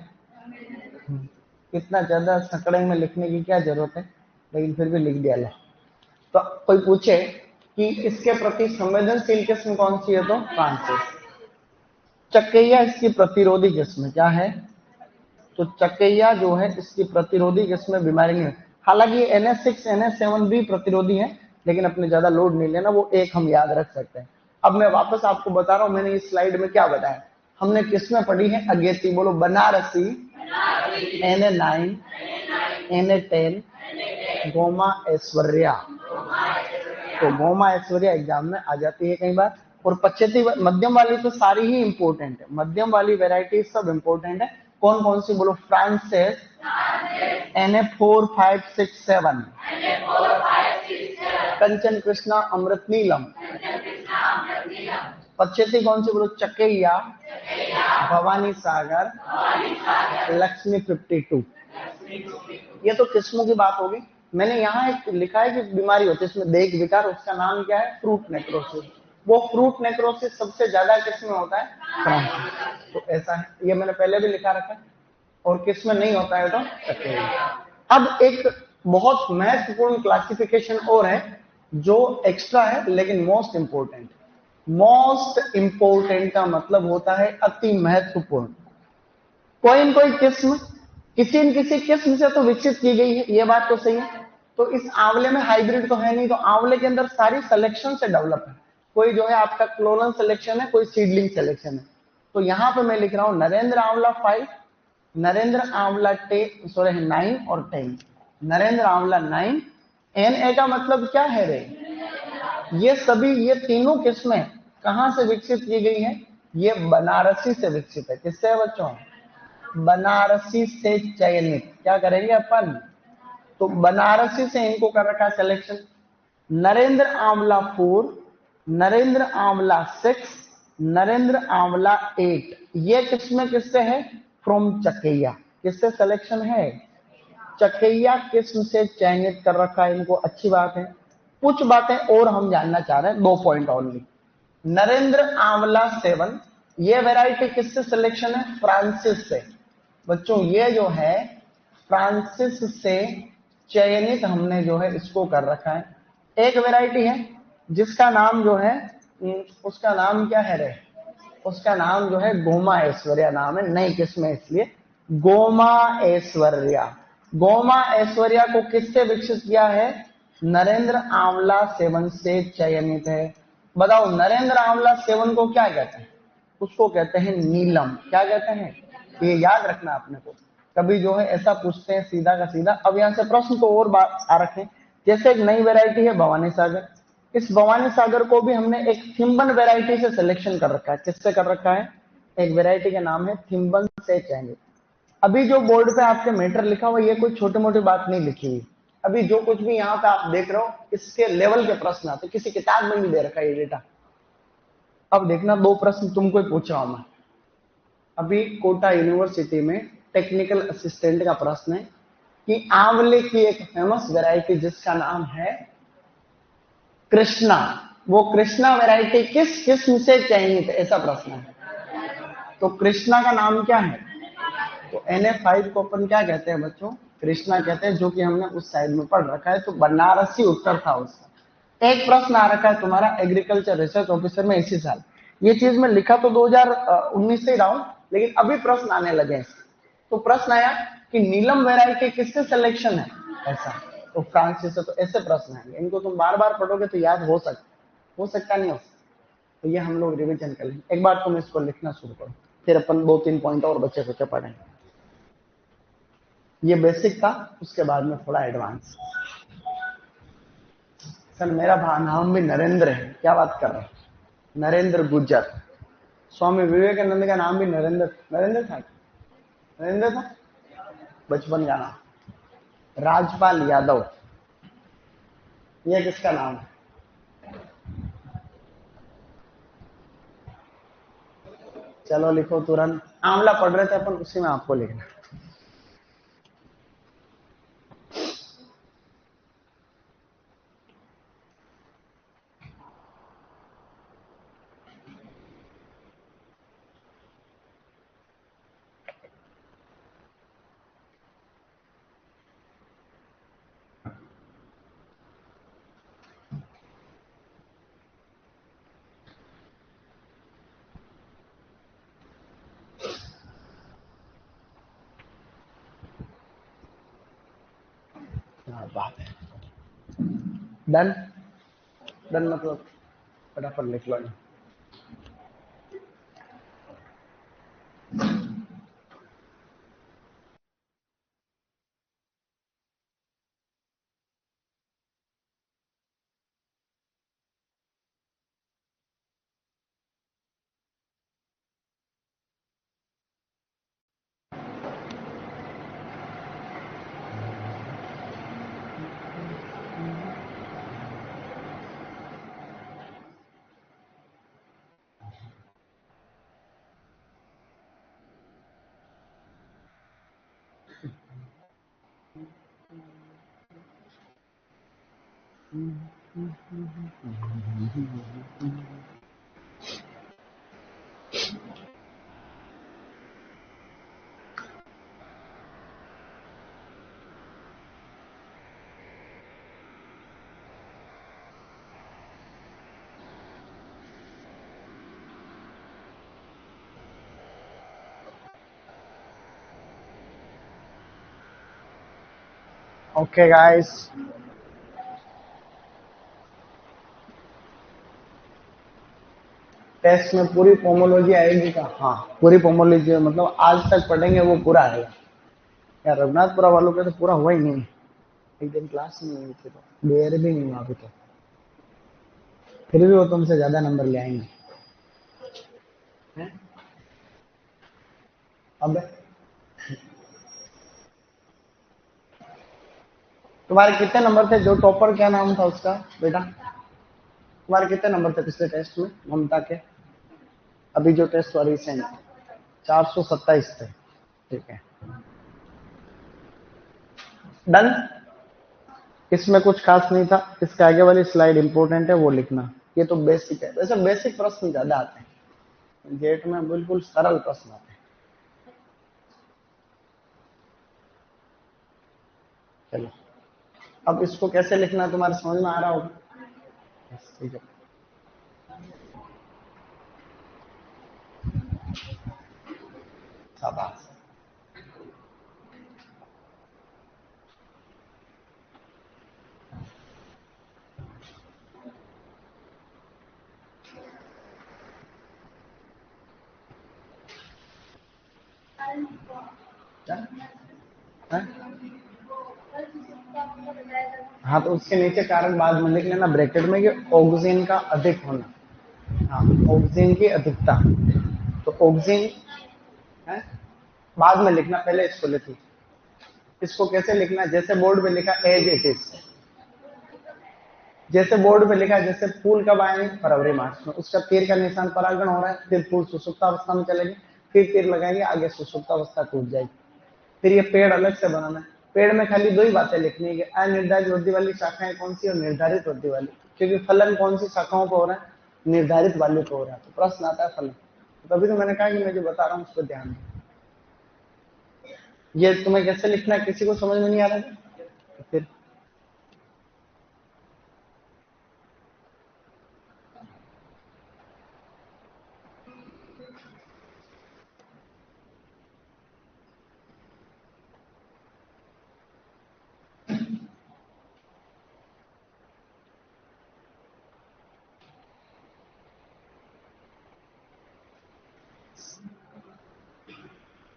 इतना ज्यादा सकड़े में लिखने की क्या जरूरत है, लेकिन फिर भी लिख दिया। तो कोई पूछे कि इसके प्रति संवेदनशील किस्म कौन सी है, तो फ्रांसिस। चक्कैया इसकी प्रतिरोधी किस्म। क्या है? तो चक्कैया जो है इसकी प्रतिरोधी किस्म बीमारी नहीं है। हालांकि Na6 Na7 भी प्रतिरोधी है, लेकिन अपने ज्यादा लोड नहीं लेना, वो एक हम याद रख सकते हैं। अब मैं वापस आपको बता रहा हूं, मैंने इस स्लाइड में क्या बताया। हमने किसमें पढ़ी है? अगेती। बोलो बनारसी Na9, Na10 गोमा ऐश्वर्या। तो गोमा ऐश्वर्या एग्जाम में आ जाती है कई बार। और पच्चेती मध्यम वाली तो सारी ही इंपॉर्टेंट है, मध्यम वाली वेराइटी सब इंपॉर्टेंट है। कौन कौन सी बोलो? फ्रांसिस Na4567, कंचन कृष्णा अमृत नीलम। पच्चेती कौन सी बोलो? चकेया, भवानी सागर, लक्ष्मी 52। ये तो किस्मों की बात होगी। मैंने यहाँ एक लिखा है कि बीमारी होती है इसमें देख विकार, उसका नाम क्या है? Fruit necrosis. वो फ्रूट नेक्रोसिस सबसे ज्यादा किस में होता है? फ्रांस। तो ऐसा है, ये मैंने पहले भी लिखा रखा है। और किस में नहीं होता है? तो चकेया। अब एक बहुत महत्वपूर्ण क्लासिफिकेशन और है जो एक्स्ट्रा है लेकिन मोस्ट इंपोर्टेंट। मोस्ट इंपोर्टेंट का मतलब होता है अति महत्वपूर्ण। कोई न कोई किस्म किसी न किसी किस्म से तो विकसित की गई है, ये बात तो सही है। तो इस आंवले में हाइब्रिड तो है नहीं, तो आंवले के अंदर सारी सिलेक्शन से डेवलप है। कोई जो है आपका क्लोनल सिलेक्शन है, कोई सीडलिंग सिलेक्शन है। तो यहां पे मैं लिख रहा हूं नरेंद्र आंवला 5, नरेंद्र आंवला 9 और 10। नरेंद्र आंवला 9। Na का मतलब क्या है रे? ये सभी, ये तीनों किस्में कहां से विकसित की गई है? ये बनारसी से विकसित है। किससे है बच्चों? बनारसी से चयनित। क्या करेंगे अपन? तो बनारसी से इनको कर रखा सिलेक्शन। नरेंद्र आंवला 4, नरेंद्र आंवला 6, नरेंद्र आंवला 8, ये किसमें किससे है? फ्रॉम चकैया। किससे सिलेक्शन है? चकैया किस्म से चयनित कर रखा है इनको। अच्छी बात है। कुछ बातें और हम जानना चाह रहे हैं, 2 पॉइंट ओनली। नरेंद्र आंवला 7, ये वैरायटी किससे सिलेक्शन है? फ्रांसिस से। बच्चों ये जो है फ्रांसिस से चयनित हमने जो है इसको कर रखा है। एक वैरायटी है जिसका नाम जो है, उसका नाम क्या है रे? उसका नाम जो है गोमा ऐश्वर्या नाम है, नई किस्म है इसलिए गोमा ऐश्वर्या। गोमा ऐश्वर्या को किससे विकसित किया है? नरेंद्र आंवला 7 से चयनित है। बताओ नरेंद्र आंवला 7 को क्या कहते हैं? उसको कहते हैं नीलम। क्या कहते हैं? ये याद रखना अपने को, कभी जो है ऐसा पूछते हैं सीधा का सीधा। अब यहां से प्रश्न तो और बात आ रखे, जैसे एक नई वैरायटी है भवानी सागर। इस भवानी सागर को भी हमने एक थिम्बन वैरायटी से सिलेक्शन कर रखा है। किससे कर रखा है? एक वैरायटी का नाम है थिम्बन से चयनित। अभी जो बोर्ड पे आपके मीटर लिखा हुआ, ये कोई छोटी मोटी बात नहीं लिखी हुई। अभी जो कुछ भी यहाँ पे आप देख रहे हो इसके लेवल के प्रश्न आते, किसी किताब में नहीं दे रखा ये डेटा। अब देखना 2 प्रश्न तुमको ही पूछ रहा हूं मैं। अभी कोटा यूनिवर्सिटी में टेक्निकल असिस्टेंट का प्रश्न है कि आंवले की एक फेमस वैरायटी जिसका नाम है कृष्णा, वो कृष्णा वैरायटी किस किस्म से चयनित है? ऐसा प्रश्न है। तो कृष्णा का नाम क्या है? तो Na5 को अपन क्या कहते हैं बच्चों? कृष्णा कहते हैं, जो कि हमने उस साइड में पढ़ रखा है। तो बनारसी उत्तर था उसका। एक प्रश्न आ रखा है तुम्हारा एग्रीकल्चर रिसर्च ऑफिसर में इसी साल। ये चीज मैं लिखा तो 2019 से ही रहा हूं, लेकिन अभी प्रश्न आने लगे हैं। तो प्रश्न आया कि नीलम वैरायटी किससे सिलेक्शन है? ऐसा। तो फ्रांसिस से। तो ऐसे प्रश्न आएंगे, इनको तुम बार बार पढ़ोगे तो याद हो सकता नहीं हो सकता। तो ये हम लोग रिविजन कर लेंगे। एक बार तुम इसको लिखना शुरू करो, फिर अपन 2-3 पॉइंट और बच्चे बच्चे पढ़ेंगे। ये बेसिक था, उसके बाद में थोड़ा एडवांस। सर मेरा नाम भी नरेंद्र है। क्या बात कर रहे हैं? नरेंद्र गुज्जर। स्वामी विवेकानंद का नाम भी नरेंद्र नरेंद्र था। नरेंद्र था बचपन का नाम। राजपाल यादव, ये किसका नाम है? चलो लिखो तुरंत। आंवला पढ़ रहे थे अपन, उसी में आपको लिखना। क्या बात है। डन। डन मतलब फटाफट लिख लो। ओके गाइस, टेस्ट में पूरी पोमोलॉजी आएगी का? हाँ, पूरी पोमोलॉजी मतलब आज तक पढ़ेंगे वो पूरा आएगा यार। रघुनाथपुरा वालों के तो पूरा हुआ ही नहीं। एक दिन क्लास नहीं हुई थी तो देर भी नहीं हुआ अभी तो, फिर भी वो तुमसे ज्यादा नंबर ले आएंगे। अब तुम्हारे कितने नंबर थे? जो टॉपर क्या नाम था उसका बेटा? तुम्हारे कितने नंबर थे पिछले टेस्ट में ममता के? अभी जो टेस्ट हुआ रिसेंट 427 थे। ठीक है, डन। इसमें कुछ खास नहीं था। इसके आगे वाली स्लाइड इंपॉर्टेंट है, वो लिखना। ये तो बेसिक है। वैसे बेसिक प्रश्न ज्यादा आते हैं जेट में, बिल्कुल सरल प्रश्न आते हैं। चलो, अब इसको कैसे लिखना तुम्हारे समझ में आ रहा होगा? ठीक है, शाबाश। क्या? हाँ? हाँ, तो उसके नीचे कारक बाद में लिख लेना ब्रैकेट में कि ऑक्सीजन का अधिक होना। हाँ, ऑक्सीजन की अधिकता। तो ऑक्सीजन है, बाद में लिखना, पहले इसको लिखो। इसको कैसे लिखना? जैसे बोर्ड पे लिखा एज इट इज। जैसे बोर्ड पे लिखा है, जैसे फूल कब आएंगे? फरवरी मार्च में। उसका तीर का निशान परागण हो रहा है, फिर फूल सुसुप्तावस्था में चलेंगे, फिर तीर लगाएंगे, आगे सुसुप्तावस्था टूट जाएगी। फिर ये पेड़ अलग से बनाना है। पेड़ में खाली दो ही बातें लिखनी है कि अनिर्धारित वृद्धि वाली शाखाएं कौन सी और निर्धारित वृद्धि वाली, क्योंकि फलन कौन सी शाखाओं पर हो रहा है? निर्धारित वाले पे हो रहा है। तो प्रश्न आता है फलन। तभी तो मैंने कहा कि मैं जो बता रहा हूँ उस पर ध्यान दो। ये तुम्हें कैसे लिखना है किसी को समझ में नहीं आ रहा है? तो फिर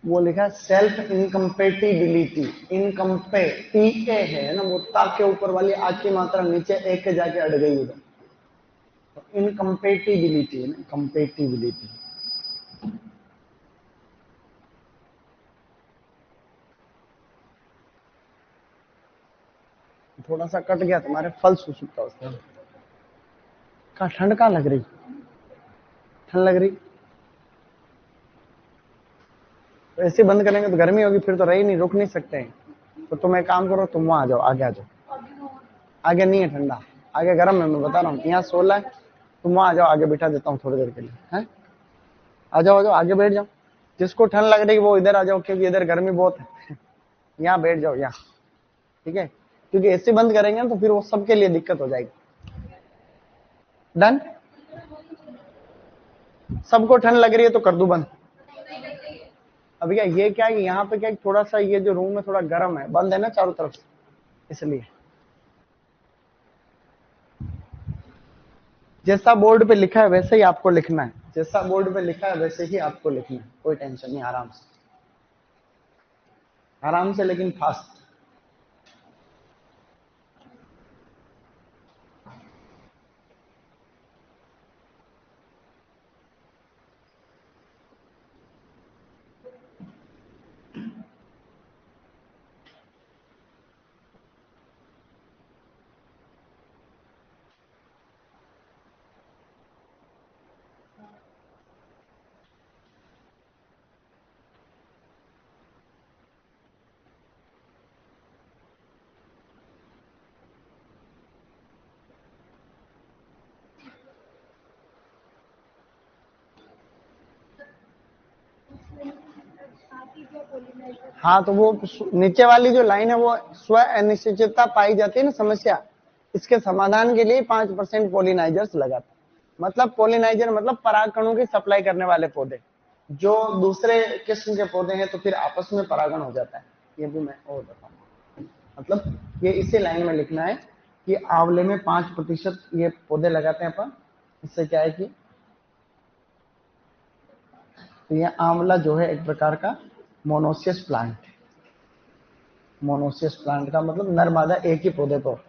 वो लिखा सेल्फ इनकम्पेटिबिलिटी। इनकम्पे टी ए है ना, वो ता के ऊपर वाली आ की मात्रा नीचे एक के जाके अड़ गई उधर। इनकम्पेटिबिलिटी है ना, कंपेटिबिलिटी। थोड़ा सा कट गया तुम्हारे फल सुसुप्ता उसका। कहा ठंड कहाँ लग रही? ठंड लग रही तो ऐसे बंद करेंगे तो गर्मी होगी, फिर तो रही नहीं, रुक नहीं सकते हैं। तो तुम एक काम करो, तुम वहां आ जाओ, आगे आ जाओ। आगे नहीं है ठंडा, आगे गर्म है, मैं बता रहा हूँ। यहाँ 16 है, तुम वहां आ जाओ, आगे बिठा देता हूँ थोड़ी देर के लिए। है, आ जाओ, आगे बैठ जाओ। जिसको ठंड लग रही है वो इधर आ जाओ, क्योंकि इधर गर्मी बहुत है। यहाँ बैठ जाओ, यहाँ। ठीक है, क्योंकि एसी बंद करेंगे तो फिर वो सबके लिए दिक्कत हो जाएगी। डन। सबको ठंड लग रही है तो कर दू बंद। अब क्या ये क्या है, यहाँ पे क्या थोड़ा सा ये जो रूम है थोड़ा गर्म है, बंद है ना चारों तरफ से, इसलिए। जैसा बोर्ड पे लिखा है वैसे ही आपको लिखना है। जैसा बोर्ड पे लिखा है वैसे ही आपको लिखना है, कोई टेंशन नहीं। आराम से, आराम से, लेकिन फास्ट। हाँ, तो वो नीचे वाली जो लाइन है वो स्व अनिश्चितता पाई जाती है ना समस्या, इसके समाधान के लिए 5% पोलिनाइजर्स लगाते। मतलब पोलिनाइजर मतलब परागकणों की सप्लाई करने वाले पौधे, जो दूसरे किस्म के पौधे हैं तो फिर आपस में परागण हो जाता है। ये भी मैं और बताऊंगा। मतलब ये इसी लाइन में लिखना है कि आंवले में 5% ये पौधे लगाते हैं अपन। इससे क्या है कि तो ये आंवला जो है एक प्रकार का मोनोसियस प्लांट है। मोनोसियस प्लांट का मतलब नर मादा एक ही पौधे पर।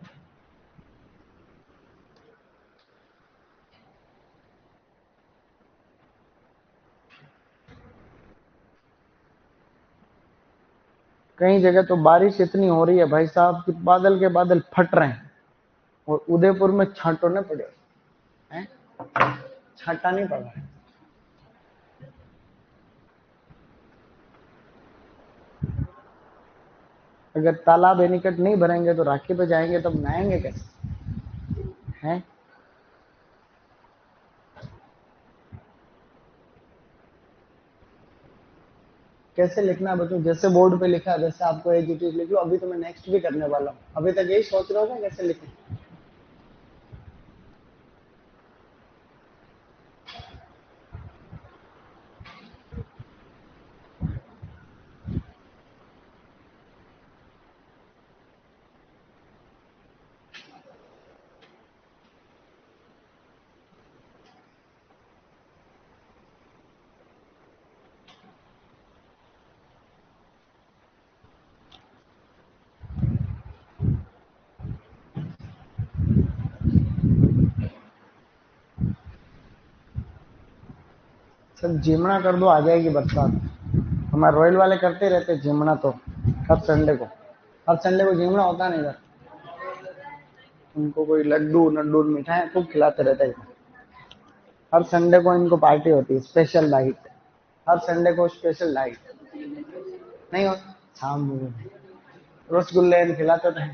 कई जगह तो बारिश इतनी हो रही है भाई साहब कि बादल के बादल फट रहे हैं, और उदयपुर में छांटो न पड़े हैं, छांटा नहीं पड़ रहा है। अगर तालाब एनीकट नहीं भरेंगे तो राखी पे जाएंगे तब नहाएंगे कैसे हैं? कैसे लिखना है बच्चों? जैसे बोर्ड पे लिखा है वैसे आपको एक चीज लिख लो। अभी तो मैं नेक्स्ट भी करने वाला हूँ, अभी तक यही सोच रहे हो कैसे लिखें। सर जिमना कर दो, आ जाएगी बरसात। हमारे रॉयल वाले करते रहते जिमना, तो हर संडे को, हर संडे को जिमना होता नहीं इधर। उनको कोई लड्डू नड्डू मिठाई खूब खिलाते रहते हैं। हर संडे को इनको पार्टी होती है, स्पेशल डाइट। हर संडे को स्पेशल डाइट नहीं हो, शाम में रसगुल्ले खिलाते थे।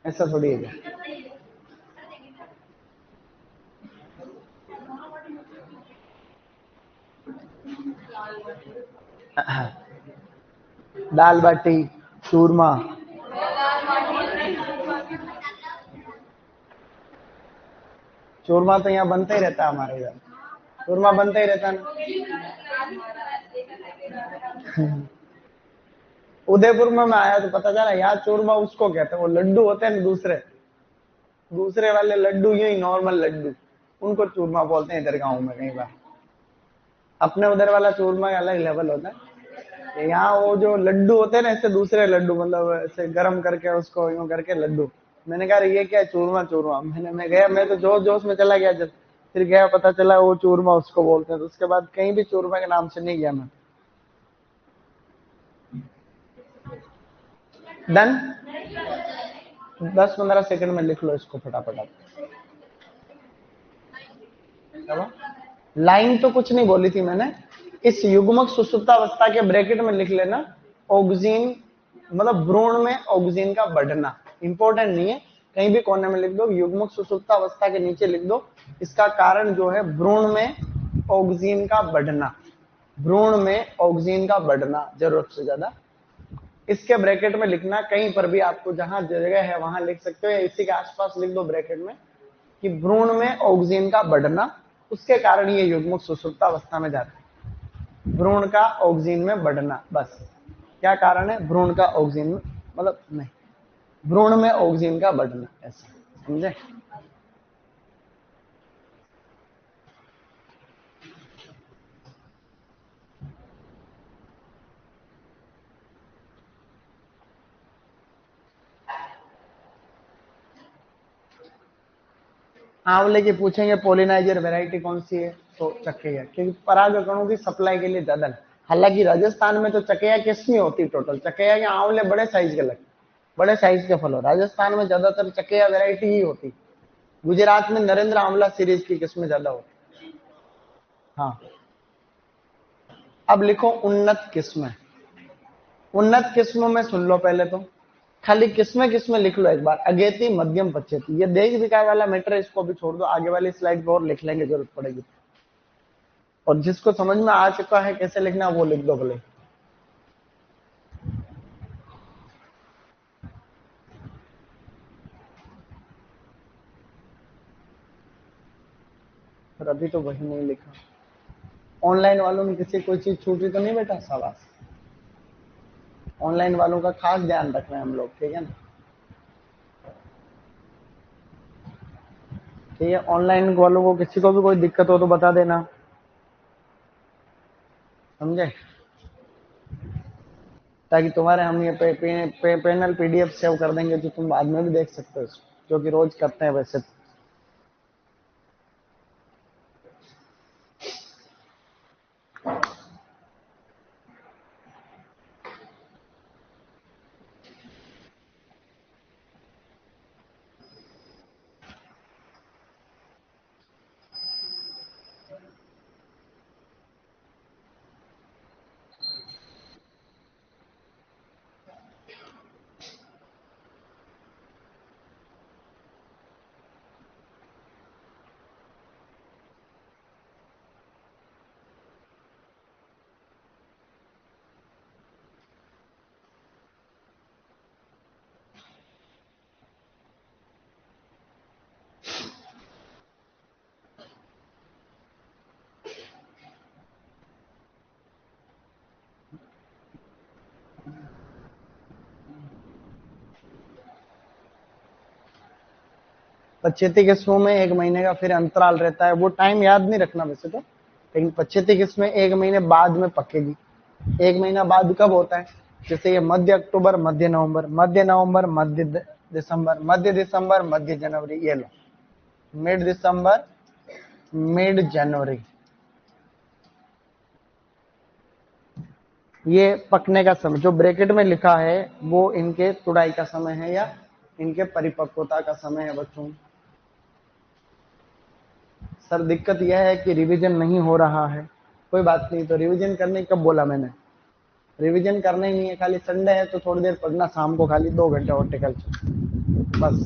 ऐसा थोड़ी है। दाल बाटी चूरमा, चूरमा तो यहाँ बनता ही रहता है हमारे इधर, चूरमा बनता ही रहता है ना। उदयपुर में मैं आया तो पता चला यार चूरमा उसको कहते हैं, वो लड्डू होते हैं ना दूसरे दूसरे वाले लड्डू, यही नॉर्मल लड्डू, उनको चूरमा बोलते हैं इधर गाँव में। कई बार अपने उधर वाला चूरमा का अलग लेवल होता है, यहाँ वो जो लड्डू होते हैं ना ऐसे दूसरे लड्डू, मतलब ऐसे गरम करके उसको यूं करके लड्डू। मैंने कहा ये क्या चूरमा चूरमा, मैं गया, मैं तो जोश जोश में चला गया। जब फिर गया पता चला वो चूरमा उसको बोलते हैं, तो उसके बाद कहीं भी चूरमा के नाम से नहीं गया मैं। डन। 10-15 सेकंड में लिख लो इसको फटाफट आप। लाइन तो कुछ नहीं बोली थी मैंने, इस युग्मक सुसुप्तावस्था के ब्रैकेट में लिख लेना ऑक्सीजन, मतलब भ्रूण में ऑक्सीजन का बढ़ना। इंपॉर्टेंट नहीं है, कहीं भी कोने में लिख दो, युग्मक सुसुप्तावस्था के नीचे लिख दो इसका कारण जो है भ्रूण में ऑक्सीजन का बढ़ना। भ्रूण में ऑक्सीजन का बढ़ना जरूरत से ज्यादा। इसके ब्रैकेट में लिखना, कहीं पर भी आपको जहां जगह है वहां लिख सकते हो, या इसी के आसपास लिख दो ब्रैकेट में कि भ्रूण में ऑक्सीजन का बढ़ना, उसके कारण ये युग्मक सुसुप्तावस्था में जाता है। भ्रूण का ऑक्सीजन में बढ़ना, बस क्या कारण है? भ्रूण का ऑक्सीजन में, मतलब नहीं, भ्रूण में ऑक्सीजन का बढ़ना, ऐसा समझे? आंवले की पूछेंगे पोलिनाइजर वैरायटी कौन सी है, तो चकेया, क्योंकि परागकणों की सप्लाई के लिए ज्यादा। हालांकि राजस्थान में तो चकेया किस्में होती टोटल, चकेया के आंवले बड़े साइज के लगते, बड़े साइज के फल हो। राजस्थान में ज्यादातर चकेया वैरायटी ही होती। गुजरात में नरेंद्र आंवला सीरीज की किस्में ज्यादा होती। हाँ, अब लिखो उन्नत किस्में। उन्नत किस्मों में सुन लो पहले तो, खाली किस्में किस्में लिख लो एक बार, अगेती मध्यम पश्चेती। ये देख विकार वाला मैटर है, इसको भी छोड़ दो, आगे वाली स्लाइड पर और लिख लेंगे जरूरत पड़ेगी। और जिसको समझ में आ चुका है कैसे लिखना वो लिख दो भले। पर अभी तो वही नहीं लिखा। ऑनलाइन वालों में किसी कोई चीज छूटी तो नहीं बेटा? शाबाश। ऑनलाइन वालों का खास ध्यान रख रहे हैं हम लोग, ठीक है ना? ठीक है, ऑनलाइन वालों को किसी को भी कोई दिक्कत हो तो बता देना, समझे? ताकि तुम्हारे हम ये पैनल पीडीएफ सेव कर देंगे तो तुम बाद में भी देख सकते हो, जो कि रोज करते हैं वैसे। 25 किस्मों में 1 महीने का फिर अंतराल रहता है, वो टाइम याद नहीं रखना वैसे तो, लेकिन 25 किस्में 1 महीने बाद में पकेगी। 1 महीना बाद कब होता है? जैसे ये मध्य अक्टूबर, मध्य नवंबर, मध्य नवंबर, मध्य दिसंबर, मध्य दिसंबर, मध्य जनवरी, ये लो मिड दिसंबर, मिड जनवरी, ये पकने का समय जो ब्रैकेट में लिखा है वो इनके तुड़ाई का समय है या इनके परिपक्वता का समय है बच्चों। सर दिक्कत यह है कि रिवीजन नहीं हो रहा है। कोई बात नहीं, तो रिवीजन करने कब बोला मैंने? रिवीजन करना ही नहीं है, खाली संडे है तो थोड़ी देर पढ़ना, शाम को खाली 2 घंटे हॉर्टिकल्चर, बस।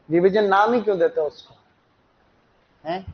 रिवीजन नाम ही क्यों देते हो उसको, हैं?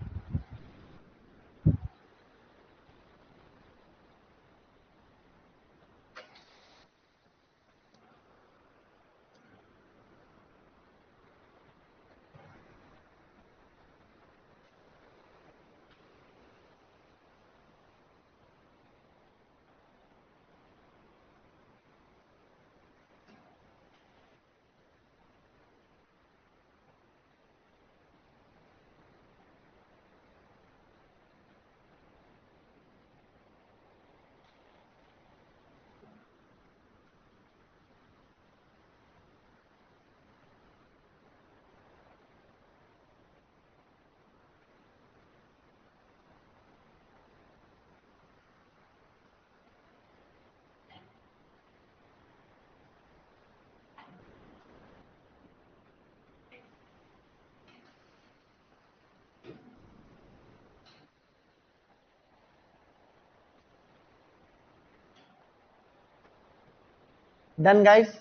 Done guys?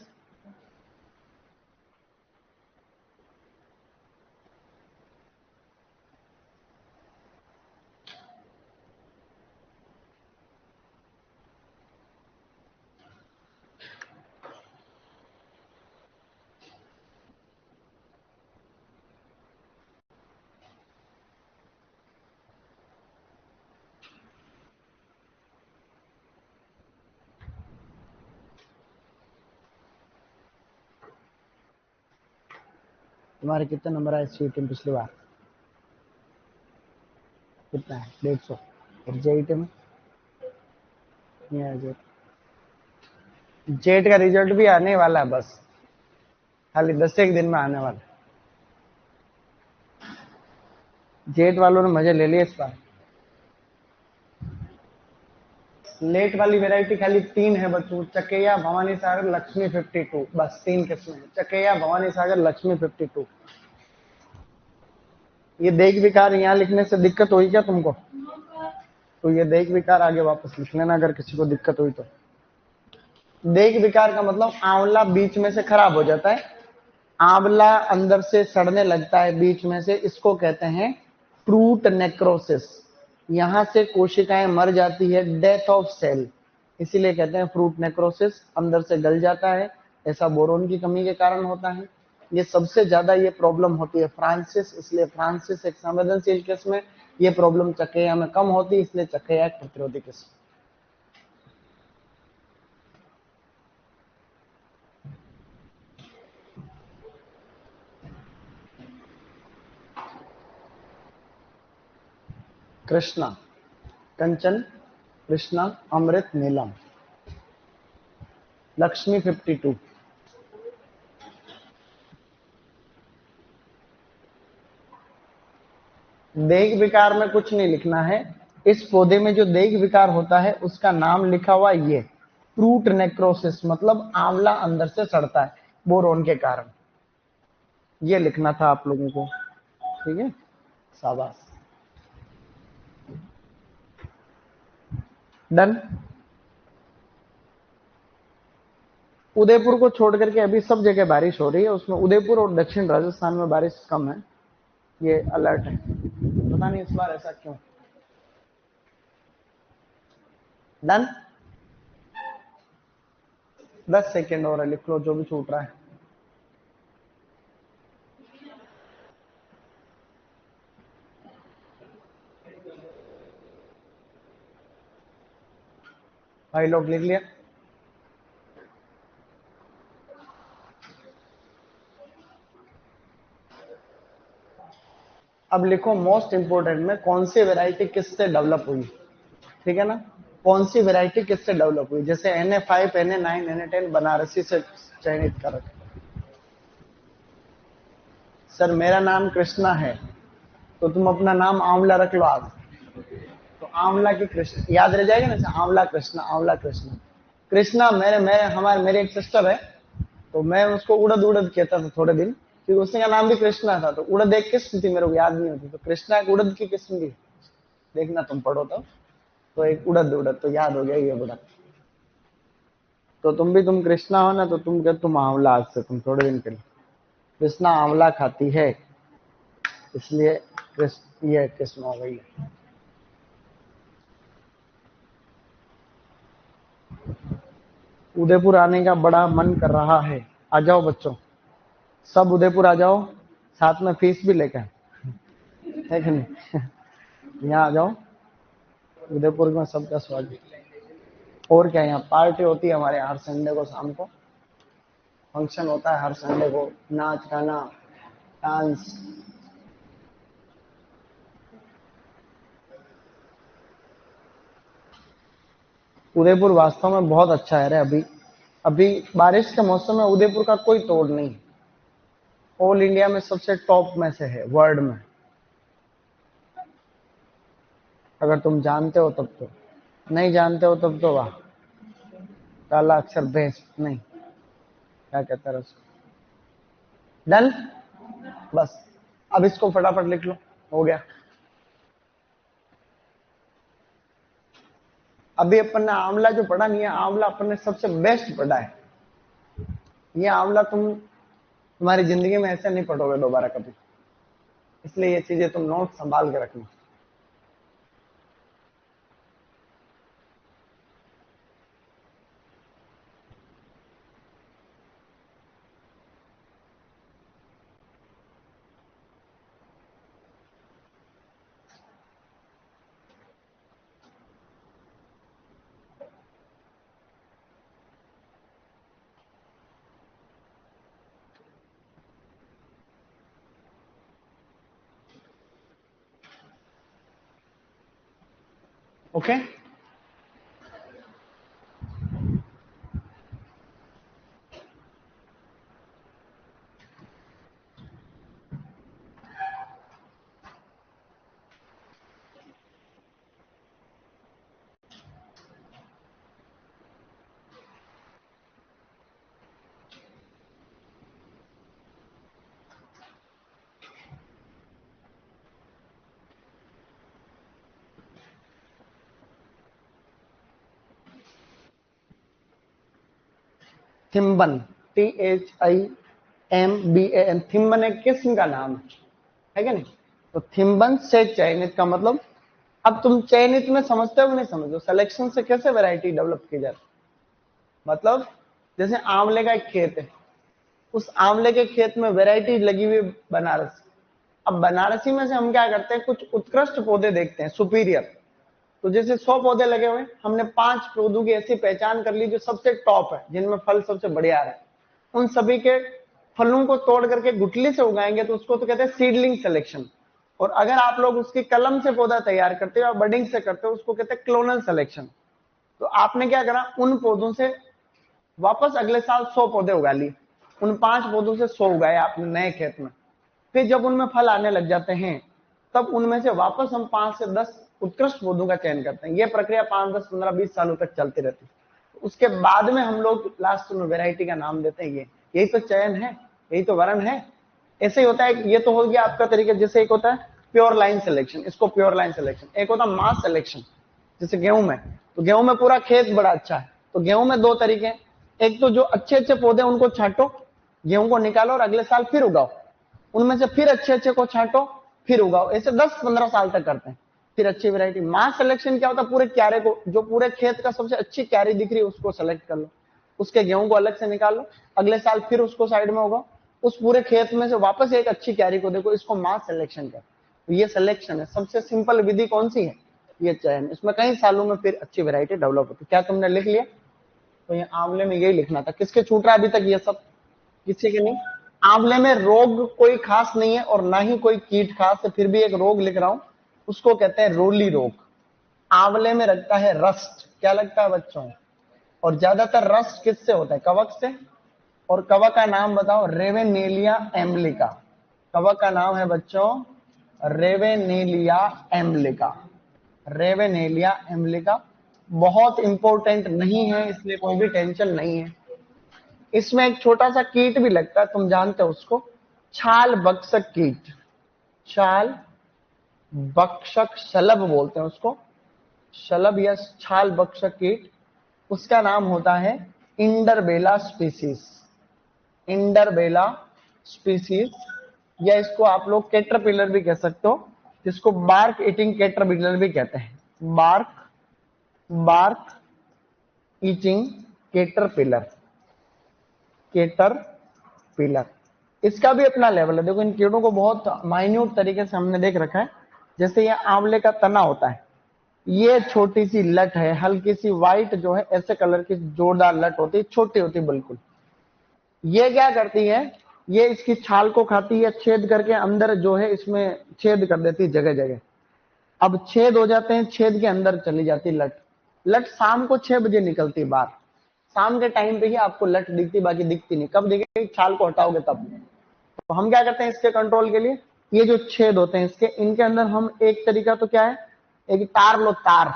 तुम्हारे कितने नंबर आए सीईटी में पिछली बार? कितना है? 150। और जेईटी में? नहीं आया जेट। जेट का रिजल्ट भी आने वाला है, बस खाली 10 एक दिन में आने वाला है। जेट वालों ने मजे ले लिए इस बार। लेट वाली वैरायटी खाली 3 है बच्चों, चकेया, भवानी सागर, लक्ष्मी 52, बस 3 किस्में हैं, चकेया, भवानी सागर, लक्ष्मी 52। ये देख विकार यहाँ लिखने से दिक्कत हुई क्या तुमको? तो ये देख विकार आगे वापस लिख लेना अगर किसी को दिक्कत हुई तो। देख विकार का मतलब आंवला बीच में से खराब हो जाता है, आंवला अंदर से सड़ने लगता है बीच में से, इसको कहते हैं फ्रूट नेक्रोसिस। यहां से कोशिकाएं मर जाती है, डेथ ऑफ सेल, इसीलिए कहते हैं फ्रूट नेक्रोसिस, अंदर से गल जाता है। ऐसा बोरोन की कमी के कारण होता है। ये सबसे ज्यादा ये प्रॉब्लम होती है फ्रांसिस, इसलिए फ्रांसिस एक संवेदनशील किस्म है। ये प्रॉब्लम चकेया में कम होती है, इसलिए चकेया एक प्रतिरोधी किस्म। कृष्णा, कंचन, कृष्णा, अमृत, नीलम। लक्ष्मी 52। देह विकार में कुछ नहीं लिखना है। इस पौधे में जो देह विकार होता है उसका नाम लिखा हुआ ये फ्रूट नेक्रोसिस, मतलब आंवला अंदर से सड़ता है बोरोन के कारण। ये लिखना था आप लोगों को, ठीक है, शाबाश। डन। उदयपुर को छोड़ करके अभी सब जगह बारिश हो रही है, उसमें उदयपुर और दक्षिण राजस्थान में बारिश कम है, ये अलर्ट है। पता नहीं इस बार ऐसा क्यों। डन। 10 सेकेंड और है, लिख लो जो भी छूट रहा है। भाई लोग लिख लिया? अब लिखो मोस्ट इंपोर्टेंट में कौन सी वैरायटी किससे डेवलप हुई, ठीक है ना। कौन सी वैरायटी किससे डेवलप हुई, जैसे Na5, Na9, Na10 बनारसी से चयनित कर रखे। सर मेरा नाम कृष्णा है, तो तुम अपना नाम आंवला रख लो आज, तो आंवला की कृष्ण याद रह जाएगा ना, आंवला कृष्णा, आंवला कृष्णा। कृष्णा मेरे मेरे हमारे मेरी एक सिस्टर है, तो मैं उसको उड़द उड़द कहता था थोड़े दिन, क्योंकि उसने का नाम भी कृष्णा था। तो उड़द एक किस्म थी, मेरे को याद नहीं होती, तो कृष्णा एक उड़द की किस्म थी, देखना तुम पढ़ो तो एक उड़द उड़द तो याद हो गया ये उड़द। तो तुम कृष्णा हो ना, तो तुम आंवला आज से, तुम थोड़े दिन के लिए। कृष्णा आंवला खाती है, इसलिए ये किस्म हो गई। उदयपुर आने का बड़ा मन कर रहा है, आ जाओ बच्चों, सब उदयपुर आ जाओ, साथ में फीस भी लेकर, है कि नहीं? यहाँ आ जाओ, उदयपुर में सबका स्वागत। और क्या, यहाँ पार्टी होती है हमारे हर संडे को शाम को, फंक्शन होता है हर संडे को, नाच गाना डांस। उदयपुर वास्तव में बहुत अच्छा है रे। अभी अभी बारिश के मौसम में उदयपुर का कोई तोड़ नहीं, ऑल इंडिया में सबसे टॉप में से है, वर्ल्ड में, अगर तुम जानते हो तब तो। नहीं जानते हो तब तो वाह, काला अक्षर बेस्ट नहीं, क्या कहता है उसको। डन। बस अब इसको फटाफट लिख लो, हो गया। अभी अपन ने आंवला जो पढ़ा नहीं है, आंवला अपन ने सबसे बेस्ट पढ़ा है। ये आंवला तुम्हारी जिंदगी में ऐसे नहीं पढ़ोगे दोबारा कभी, इसलिए ये चीजें तुम नोट संभाल के रखना। ओके। थिम्बन, THIMBAN, थिम्बन एक किस्म का नाम है क्या नहीं। तो थिम्बन से चयनित का मतलब अब तुम चयनित में समझते हो नहीं समझो, सिलेक्शन से कैसे वैरायटी डेवलप की जाती, मतलब जैसे आंवले का एक खेत है, उस आंवले के खेत में वैरायटी लगी हुई बनारसी। अब बनारसी में से हम क्या करते हैं, कुछ उत्कृष्ट पौधे देखते हैं, सुपीरियर। तो जैसे 100 पौधे लगे हुए, हमने 5 पौधों की ऐसी पहचान कर ली जो सबसे टॉप है, जिनमें फल सबसे बढ़िया आ रहा है। उन सभी के फलों को तोड़ करके गुठली से उगाएंगे तो उसको तो कहते हैं सीडलिंग सिलेक्शन। और अगर आप लोग उसकी कलम से पौधा तैयार करते हो या बडिंग से करते हो, उसको कहते हैं क्लोनल सिलेक्शन। तो आपने क्या करा, उन पौधों से वापस अगले साल 100 पौधे उगा लिए, उन 5 पौधों से 100 उगाए आपने नए खेत में। फिर जब उनमें फल आने लग जाते हैं, तब उनमें से वापस हम 5 से 10 उत्कृष्ट पौधों का चयन करते हैं। यह प्रक्रिया 5, 10, 15, 20 सालों तक चलती रहती है। उसके बाद में हम लोग लास्ट में वैरायटी का नाम देते हैं। यही तो चयन है, यही तो वर्ण है। ऐसे ही होता है। ये तो हो गया आपका तरीका। जैसे एक होता है प्योर लाइन सिलेक्शन, इसको प्योर लाइन सिलेक्शन। एक होता है मास सिलेक्शन, जैसे गेहूं में, तो गेहूं में पूरा खेत बड़ा अच्छा है, तो गेहूं में 2 तरीके। एक तो जो अच्छे अच्छे पौधे उनको छांटो, गेहूं को निकालो और अगले साल फिर उगाओ, उनमें से फिर अच्छे अच्छे को छांटो, फिर उगाओ। ऐसे 10-15 साल तक करते हैं, फिर अच्छी वैरायटी। मास सिलेक्शन क्या होता है, पूरे क्यारे को, जो पूरे खेत का सबसे अच्छी क्यारी दिख रही है उसको सेलेक्ट कर लो, उसके गेहूं को अलग से निकाल लो, अगले साल फिर उसको साइड में उगाओ, उस पूरे खेत में से वापस एक अच्छी क्यारी को देखो, इसको मास सिलेक्शन कर। तो ये सिलेक्शन है। सबसे सिंपल विधि कौन सी है, ये चयन। इसमें कई सालों में फिर अच्छी वैरायटी डेवलप होती। क्या तुमने लिख लिया? तो ये आंवले में यही लिखना था। किसके छूट रहा है अभी तक ये सब? किसी के नहीं। आंवले में रोग कोई खास नहीं है और ना ही कोई कीट खास है, फिर भी एक रोग लिख रहा हूं, उसको कहते हैं रोली रोग। आंवले में लगता है रस्ट। क्या लगता है बच्चों? और ज्यादातर रस्ट किससे होता है? कवक से। और कवक का नाम बताओ, रेवेनेलिया एम्ब्लिका। कवक का नाम है बच्चों रेवेनेलिया एम्ब्लिका। रेवेनेलिया एम्ब्लिका बहुत इंपॉर्टेंट नहीं है, इसलिए कोई भी टेंशन नहीं है। इसमें एक छोटा सा कीट भी लगता है, तुम जानते हो उसको, छाल बक्सक कीट। छाल बक्सक शलभ बोलते हैं उसको, शलभ या छाल बक्सक कीट। उसका नाम होता है इंडरबेला स्पीसीज। इंडरबेला स्पीसीज, या इसको आप लोग कैटरपिलर भी कह सकते हो, जिसको बार्क ईटिंग कैटरपिलर भी कहते हैं। Bark eating caterpillar. कैटरपिलर, इसका भी अपना लेवल है। देखो इन कीड़ों को बहुत माइन्यूट तरीके से हमने देख रखा है। जैसे ये आंवले का तना होता है, ये छोटी सी लट है, हल्की सी व्हाइट जो है ऐसे कलर की जोरदार लट होती है, छोटी होती है बिल्कुल। ये क्या करती है, ये इसकी छाल को खाती है, छेद करके अंदर जो है इसमें छेद कर देती है जगह जगह। अब छेद हो जाते हैं, छेद के अंदर चली जाती लट। लट शाम को 6 बजे निकलती बाहर। शाम के टाइम पे ही आपको लट दिखती, बाकी दिखती नहीं। कब दिखेगी? छाल को हटाओगे तब। तो हम क्या करते हैं इसके कंट्रोल के लिए, ये जो छेद होते हैं इसके, इनके अंदर हम एक तरीका तो क्या है, एक तार लो, तार,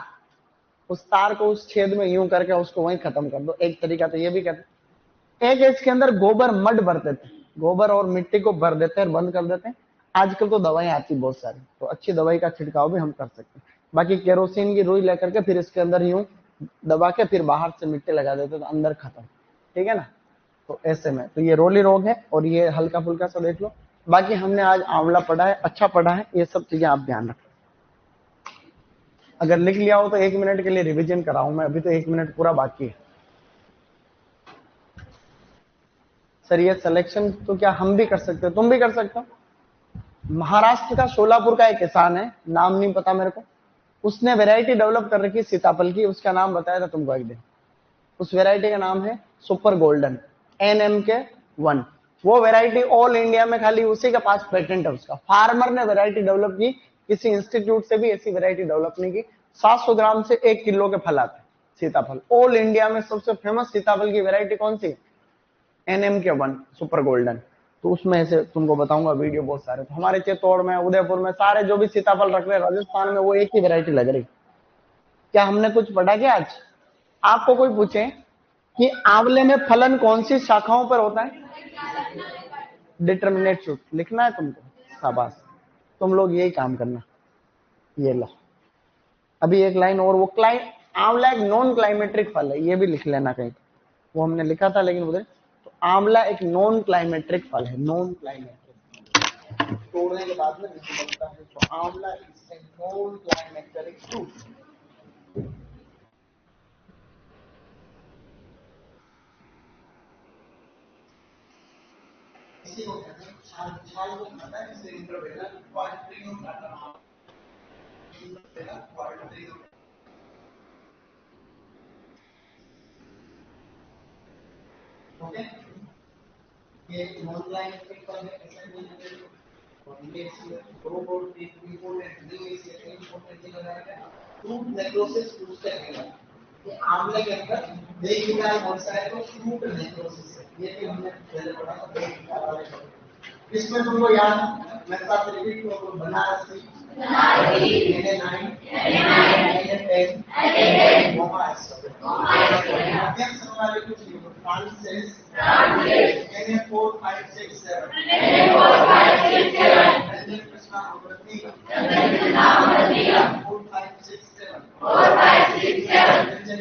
उस तार को उस छेद में यूं करके उसको वहीं खत्म कर दो। एक तरीका तो ये भी कहते हैं। एक इसके अंदर गोबर मड भर देते हैं, गोबर और मिट्टी को भर देते हैं और बंद कर देते हैं। आजकल तो दवाएं आती बहुत सारी, तो अच्छी दवाई का छिड़काव भी हम कर सकते हैं। बाकी केरोसिन की रुई लेकर के फिर इसके अंदर यूं दबा के फिर बाहर से मिट्टी लगा देते तो अंदर खत्म। ठीक है ना? तो ऐसे में तो ये रोली रोग है, और ये हल्का फुल्का सा देख लो। बाकी हमने आज आंवला पढ़ा है, अच्छा पढ़ा है, ये सब चीजें आप ध्यान रखें। अगर लिख लिया हो तो 1 मिनट के लिए रिवीजन कराऊं मैं, अभी तो 1 मिनट पूरा बाकी है। सर ये सिलेक्शन तो क्या हम भी कर सकते हो, तुम भी कर सकते हो। महाराष्ट्र का सोलापुर का एक किसान है, नाम नहीं पता मेरे को, उसने वैरायटी डेवलप कर रखी सीताफल की, उसका नाम बताया था तुमको एक दिन। उस वैरायटी का नाम है सुपर गोल्डन, NMK1। वो वैरायटी ऑल इंडिया में खाली उसी के पास पेटेंट है उसका। फार्मर ने वैरायटी डेवलप की, किसी इंस्टीट्यूट से भी ऐसी वैरायटी डेवलप नहीं की। 700 ग्राम से 1 किलो के फल आते सीताफल। ऑल इंडिया में सबसे फेमस सीताफल की वैरायटी कौन सी? NMK1 super golden. तो उसमें से तुमको बताऊंगा वीडियो बहुत सारे। तो हमारे चित्तौड़ में, उदयपुर में, सारे जो भी सीताफल रख रहे हैं, राजस्थान में, वो एक ही वैरायटी लग रही। क्या हमने कुछ पढ़ा क्या आज? आपको कोई पूछे कि आंवले में फलन कौन सी शाखाओं पर होता है? डिटर्मिनेट शूट लिखना है तुमको, शाबाश। तुम लोग यही काम करना। ये लो अभी एक लाइन और, वो आंवला एक नॉन क्लाइमेट्रिक फल है, ये भी लिख लेना कहीं। वो हमने लिखा था लेकिन उधर। तो आंवला एक नॉन क्लाइमेट्रिक फल है, नॉन क्लाइमेट्रिक। तोड़ने के बाद में नीचे बनता है। तो आंवला is a non climacteric fruit. इसी को कहते हैं छाल। छाल को खाता है इससे इंटरवेनल क्वाड्रिटियो खाता है। ओके, ये नॉन क्लाइमेक्टेरिक पर है। फ्रूट नेक्रोसिस पूछते हैं कि आंवले के अंदर देखभाल बहुत सारे तो फ्रूट नेक्रोसिस है। ये भी हमने पहले पढ़ा था देखभाल वाले। इसमें तुमको याद है मैं साथ रिपीट करूँ बनारसी मध्यम वाले कुछ फ्रांसिस NA4 5 6 7 कृष्णा अमृति 4 5 6 7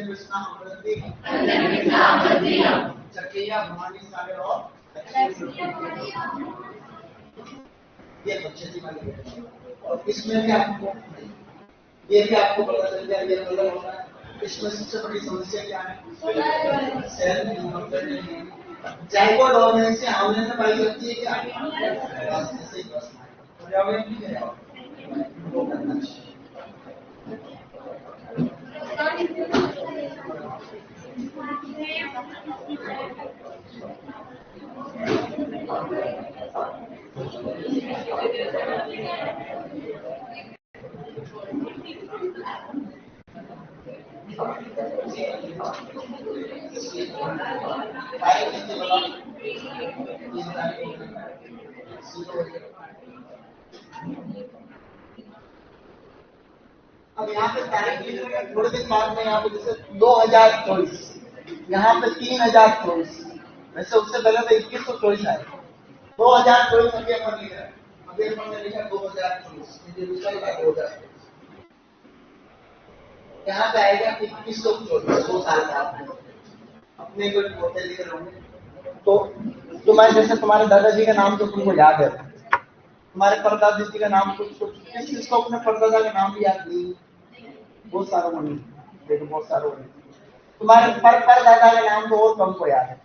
कृष्णा अमृति चकिया भवानी सागर और ये बच्चे वाली है। और इसमें भी आपको ये भी आपको पता चल गया ये मतलब होता है। इसमें सबसे बड़ी समस्या क्या है? सेल जाइगोट ऑर्गेन से आंवले में पाई जाती है क्या? अब यहाँ पे तारीख लिखेंगे थोड़े दिन बाद में। यहाँ पे जैसे 2024 यहाँ पे 3024 वैसे उससे पहले तो 2124 आए। 2024 अभी अपन लिख रहे हैं। अभी अपन ने लिखा 2024 यहाँ पे आएगा 2124 2 साल का। अपने कोई पोते लिख रहे होंगे तो तुम्हारे जैसे तुम्हारे दादाजी का नाम तो तुमको याद है, तुम्हारे परदादी जी का नाम कुछ किसको अपने परदादा का नाम भी याद नहीं। बहुत सारा मनी देखो बहुत सारा तुम्हारे परदादा का नाम तो और तुमको याद है।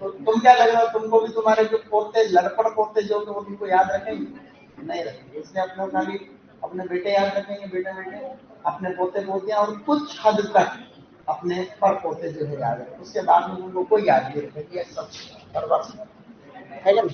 तो तुम क्या लग रहा हो तुमको भी तुम्हारे जो पोते लड़पड़ पोते जो वो तुमको याद रखेंगे? नहीं रखेंगे। इसलिए अपने खाली अपने बेटे याद रखेंगे, बेटे अपने पोते पोतियां और कुछ हद तक अपने पर पोते जो है याद है। उसके बाद में उनको कोई याद नहीं रखेंगे। सब है क्या?